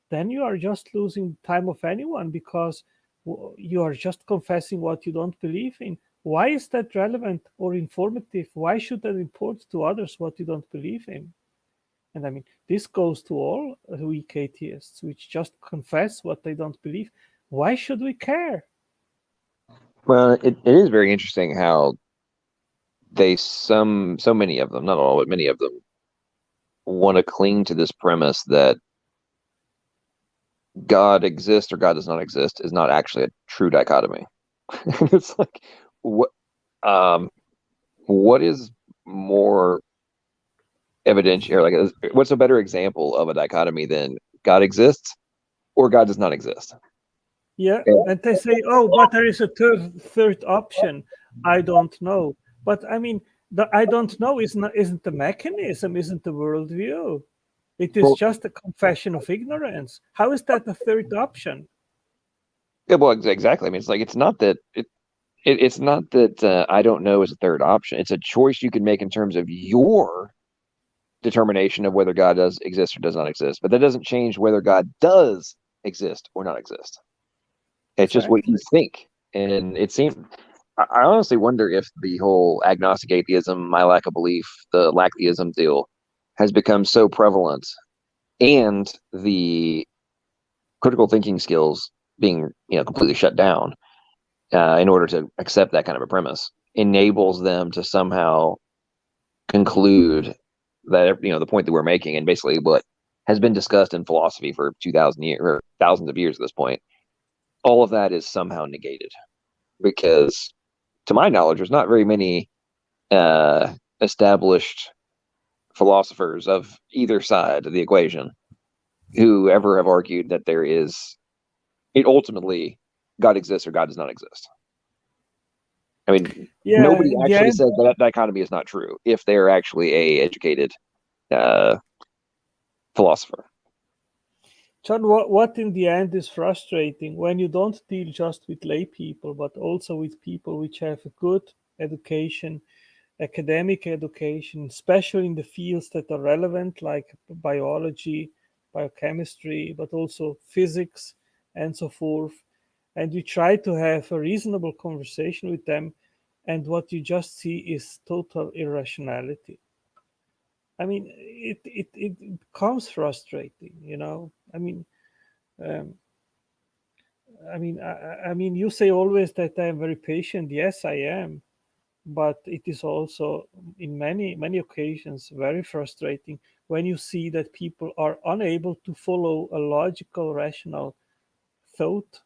then you are just losing time of anyone because you are just confessing what you don't believe in. Why is that relevant or informative? Why should that report to others what you don't believe in?" And I mean, this goes to all weak atheists, which just confess what they don't believe. Why should we care? Well, it is very interesting how so many of them, not all, but many of them, want to cling to this premise that God exists or God does not exist is not actually a true dichotomy. It's like what is more evidential, or like what's a better example of a dichotomy than God exists or God does not exist? Yeah, and they say, "Oh, but there is a third option. I don't know." But I mean, the I don't know isn't the mechanism, isn't the worldview. It is Well, just a confession of ignorance. How is that a third option? yeah, well, exactly. I mean, it's like it's not that it's not that I don't know is a third option. It's a choice you can make in terms of your determination of whether God does exist or does not exist. But that doesn't change whether God does exist or not exist. It's just what you Exactly. think. And it seems, I honestly wonder if the whole agnostic atheism, my lack of belief, the lacktheism deal has become so prevalent, and the critical thinking skills being, completely shut down in order to accept that kind of a premise enables them to somehow conclude that, the point that we're making, and basically what has been discussed in philosophy for 2,000 years or thousands of years at this point, all of that is somehow negated. Because to my knowledge, there's not very many established philosophers of either side of the equation who ever have argued that ultimately God exists or God does not exist. I mean, Yeah, nobody in the actually end, says that dichotomy is not true if they're actually a educated philosopher. John, what in the end is frustrating when you don't deal just with lay people, but also with people which have a good education, academic education, especially in the fields that are relevant, like biology, biochemistry, but also physics, and so forth. And you try to have a reasonable conversation with them, and what you just see is total irrationality. I mean, it becomes frustrating, you know. Um, I mean, you say always that I am very patient. Yes, I am, but it is also in many occasions very frustrating when you see that people are unable to follow a logical, rational thought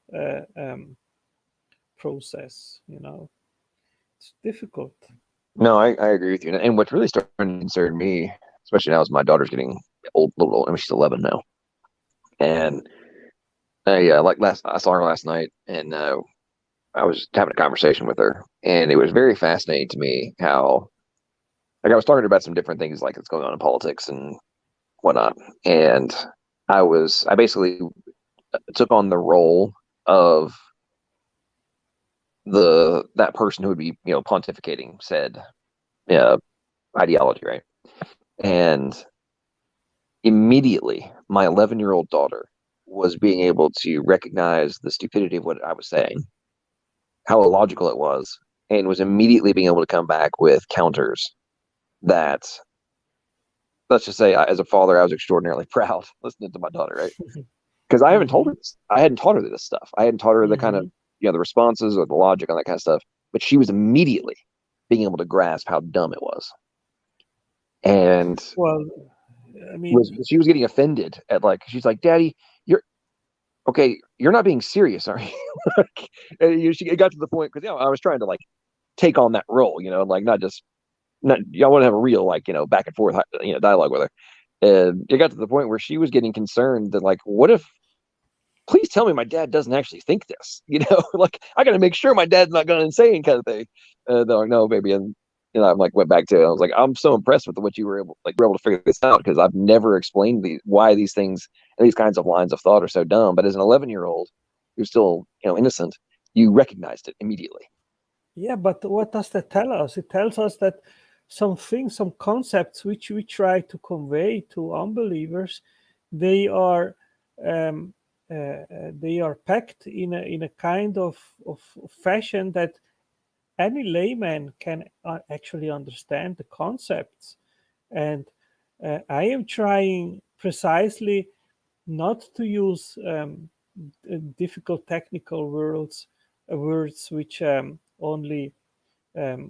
process. You know, it's difficult. No, I agree with you. And what's really starting to concern me, especially now, is my daughter's getting old, little old. I mean, she's 11 now, and I saw her last night, and I was having a conversation with her, and it was very fascinating to me how, like, I was talking about some different things like that's going on in politics and whatnot, and I basically took on the role of that person who would be, pontificating said ideology, right? And immediately, my 11-year-old daughter was being able to recognize the stupidity of what I was saying, how illogical it was, and was immediately being able to come back with counters that, let's just say, as a father, I was extraordinarily proud listening to my daughter, right? Because I haven't told her this. I hadn't taught her this stuff. I hadn't taught her the kind of, the responses or the logic on that kind of stuff. But she was immediately being able to grasp how dumb it was. And Well, I mean, she was getting offended at, like, she's like, "Daddy, you're not being serious, are you?" It got to the point, because I was trying to, like, take on that role, like, not I want to have a real, like, back and forth, dialogue with her. And it got to the point where she was getting concerned that, like, what if, please tell me my dad doesn't actually think this, like, I got to make sure my dad's not going insane, kind of thing. They're like, "No, baby." And I'm like, went back to it. I was like, I'm so impressed with what you were able to figure this out, because I've never explained why these things and these kinds of lines of thought are so dumb. But as an 11-year-old who's still, innocent, you recognized it immediately. yeah, but what does that tell us? It tells us that some things, some concepts which we try to convey to unbelievers, they are packed in a kind of fashion that any layman can actually understand the concepts. And I am trying precisely not to use difficult technical words which only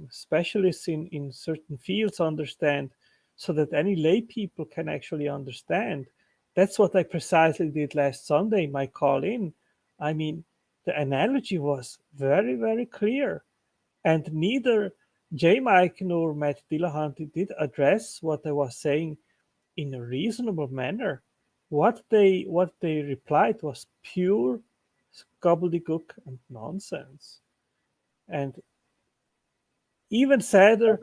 specialists in certain fields understand, so that any lay people can actually understand. That's what I precisely did last Sunday in my call in. I mean, the analogy was very, very clear. And neither J. Mike nor Matt Dillahunty did address what I was saying in a reasonable manner. What they replied was pure gobbledygook and nonsense. And even sadder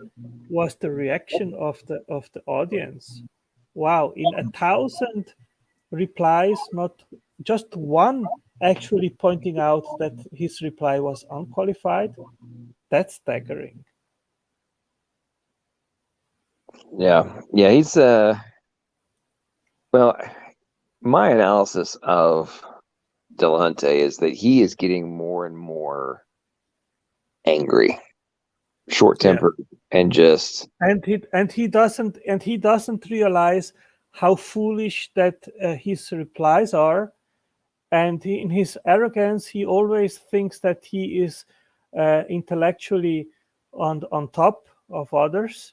was the reaction of the audience. Wow, in 1,000 replies, not just one actually pointing out that his reply was unqualified. That's staggering. Yeah. He's well, my analysis of Dillahunty is that he is getting more and more angry, short-tempered, and just he doesn't realize how foolish that his replies are. And in his arrogance, he always thinks that he is intellectually on top of others,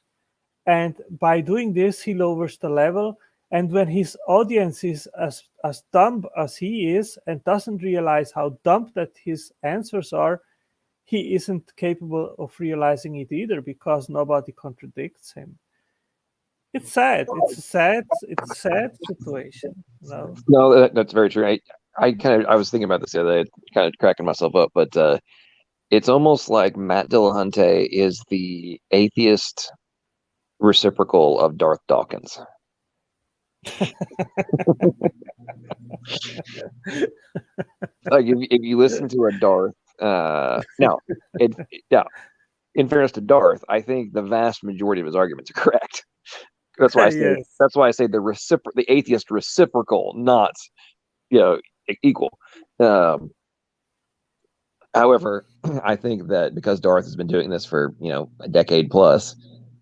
and by doing this he lowers the level. And when his audience is as dumb as he is and doesn't realize how dumb that his answers are, he isn't capable of realizing it either, because nobody contradicts him. It's sad. It's a sad situation. No, that's very true. I was thinking about this the other day, kind of cracking myself up, but it's almost like Matt Dillahunty is the atheist reciprocal of Darth Dawkins. Like, if you listen to a Darth, in fairness to Darth, I think the vast majority of his arguments are correct. That's why I say Yes. that's why I say the atheist reciprocal, not equal. However, I think that because Darth has been doing this for a decade plus,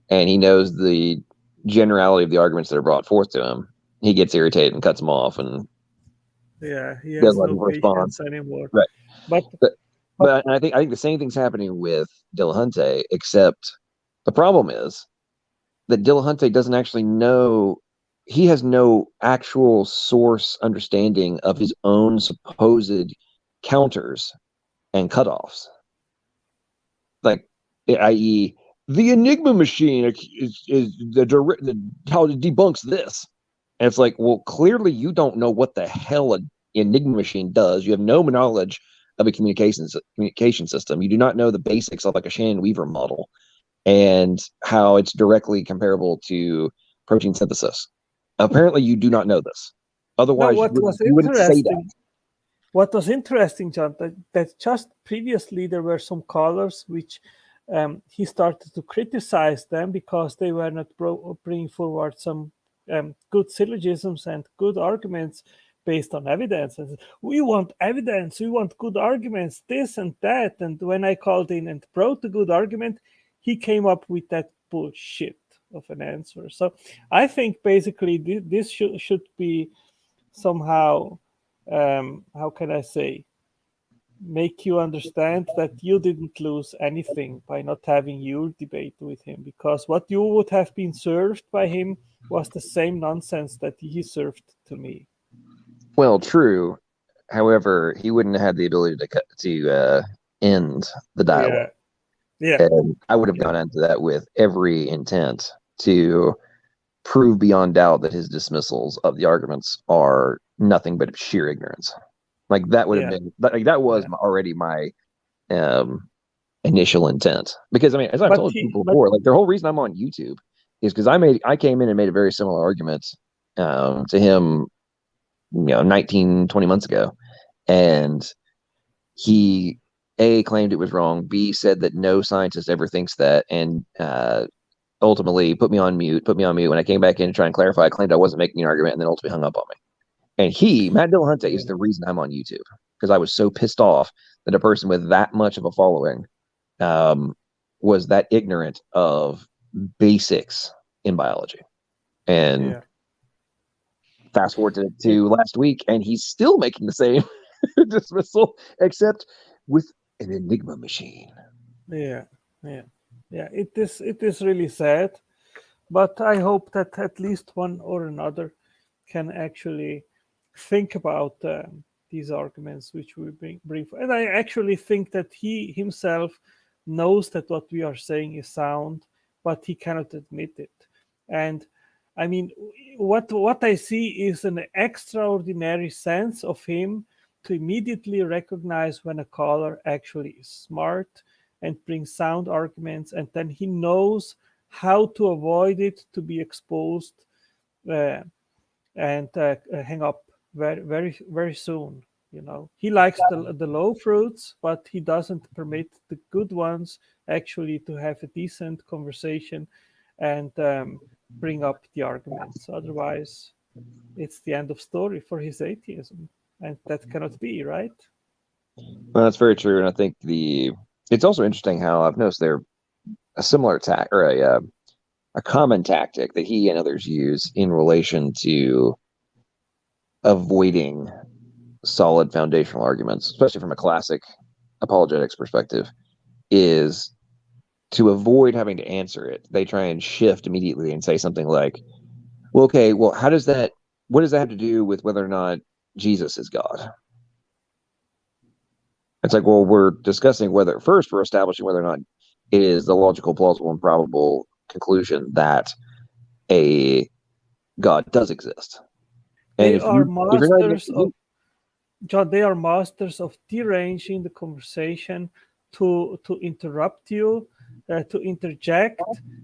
and he knows the generality of the arguments that are brought forth to him, he gets irritated and cuts them off, and he has doesn't let no him respond. patience anymore. Right. But I think the same thing's happening with Dillahunty, except the problem is that Dillahunty doesn't actually know. He has no actual source understanding of his own supposed counters and cutoffs. Like, i.e., the Enigma machine is how it debunks this. And it's like, well, clearly you don't know what the hell an Enigma machine does. You have no knowledge of a communication system. You do not know the basics of like a Shannon Weaver model and how it's directly comparable to protein synthesis. Apparently, you do not know this. Now, Otherwise, what was you wouldn't say that. interesting, what was interesting, John, that just previously there were some callers which he started to criticize them because they were not bringing forward some good syllogisms and good arguments based on evidence. And we want evidence, we want good arguments, this and that. And when I called in and brought a good argument, he came up with that bullshit of an answer. So I think basically this should be somehow, how can I say, make you understand that you didn't lose anything by not having your debate with him, because what you would have been served by him was the same nonsense that he served to me. Well, true. However, he wouldn't have had the ability to end the dialogue. Yeah. And I would have gone into that with every intent to prove beyond doubt that his dismissals of the arguments are nothing but sheer ignorance. Like that would have been like that was already my initial intent. Because I mean, as I've told people before, like the whole reason I'm on YouTube is because I came in and made a very similar argument to him, 19, 20 months ago. And he A, claimed it was wrong, B, said that no scientist ever thinks that, and ultimately put me on mute. When I came back in to try and clarify, I claimed I wasn't making an argument, and then ultimately hung up on me. And Matt Dillahunty, is the reason I'm on YouTube, because I was so pissed off that a person with that much of a following was that ignorant of basics in biology. And fast forward to last week, and he's still making the same dismissal, except with an Enigma machine. Yeah. It is really sad, but I hope that at least one or another can actually think about these arguments which we bring. And I actually think that he himself knows that what we are saying is sound, but he cannot admit it. And I mean, what I see is an extraordinary sense of him to immediately recognize when a caller actually is smart and brings sound arguments, and then he knows how to avoid it to be exposed and hang up very, very, very soon. He likes the low fruits, but he doesn't permit the good ones actually to have a decent conversation and bring up the arguments. Otherwise, it's the end of story for his atheism, and that cannot be, right? Well, that's very true, and I think it's also interesting how I've noticed they're a similar attack or a common tactic that he and others use in relation to avoiding solid foundational arguments, especially from a classic apologetics perspective, is to avoid having to answer it. They try and shift immediately and say something like, well, okay, well, what does that have to do with whether or not Jesus is God? It's like, well, we're discussing we're establishing whether or not it is the logical, plausible, and probable conclusion that a God does exist. And they are masters of deranging the conversation, to interrupt you, to interject,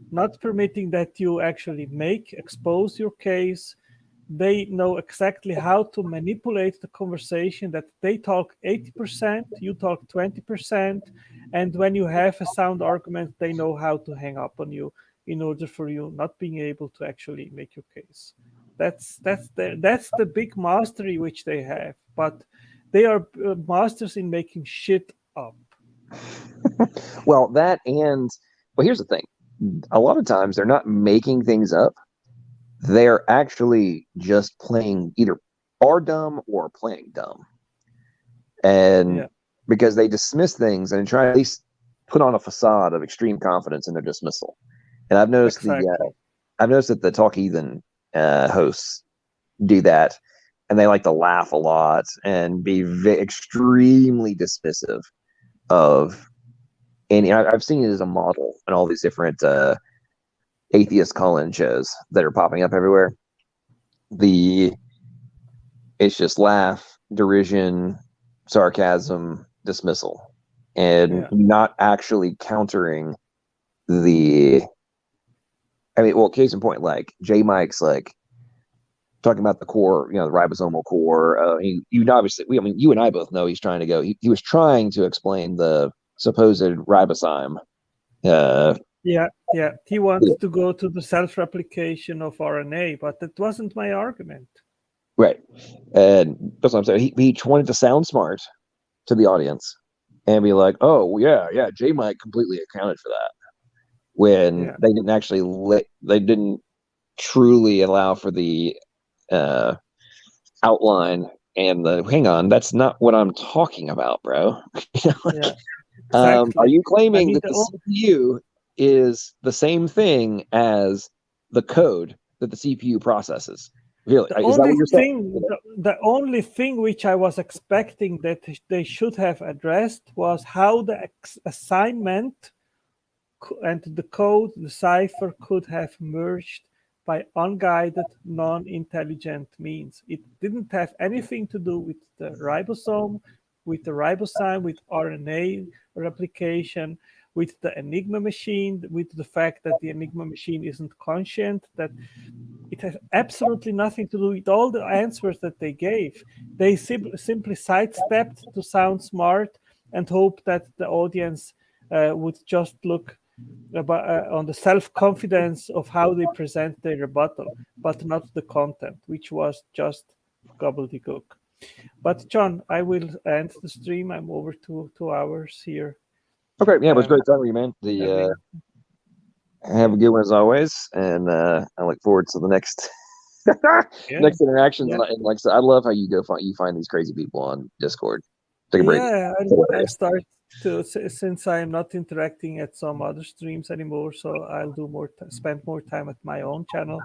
not permitting that you actually expose your case. They know exactly how to manipulate the conversation, that they talk 80%, you talk 20%, and when you have a sound argument, they know how to hang up on you in order for you not being able to actually make your case. That's the big mastery which they have, but they are masters in making shit up. Well, here's the thing. A lot of times they're not making things up. They're actually just playing either are dumb or playing dumb. And because they dismiss things and try to at least put on a facade of extreme confidence in their dismissal. And I've noticed that the Talk Heathen hosts do that, and they like to laugh a lot and be extremely dismissive of And I've seen it as a model in all these different atheist call-in shows that are popping up everywhere. It's just laugh, derision, sarcasm, dismissal, and Yeah. not actually countering the. I mean, well, case in point, like J Mike's like talking about the core, the ribosomal core. You obviously, you and I both know he's trying to go. He was trying to explain the supposed ribozyme. Yeah, he wanted to go to the self-replication of RNA, but that wasn't my argument. Right. And that's what I'm saying. He wanted to sound smart to the audience and be like, oh, yeah, J Mike completely accounted for that. When they didn't actually they didn't truly allow for the outline and hang on, that's not what I'm talking about, bro. Exactly. Are you claiming that the the CPU is the same thing as the code that the CPU processes? Really? Is that what you're saying? The only thing which I was expecting that they should have addressed was how the assignment and the code, the cipher, could have merged by unguided, non-intelligent means. It didn't have anything to do with the ribosome, with the ribozyme, with RNA replication, with the Enigma machine, with the fact that the Enigma machine isn't conscient, that it has absolutely nothing to do with all the answers that they gave. They simply sidestepped to sound smart and hope that the audience would just look on the self-confidence of how they present their rebuttal, but not the content, which was just gobbledygook. But John, I will end the stream. I'm over 2 hours here. Okay, yeah, it was great talking to you, man. Have a good one as always, and I look forward to the next next interactions. Yeah. And like I said, I love how you find these crazy people on Discord. Take a break. Yeah, I'll start to, since I'm not interacting at some other streams anymore, so I'll do spend more time at my own channel.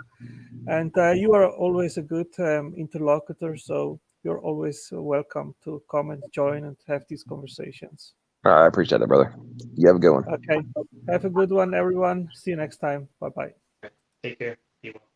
And you are always a good interlocutor, so you're always welcome to come and join and have these conversations. I appreciate that, brother. You have a good one. Okay, have a good one, everyone. See you next time. Bye-bye. Take care. Be well.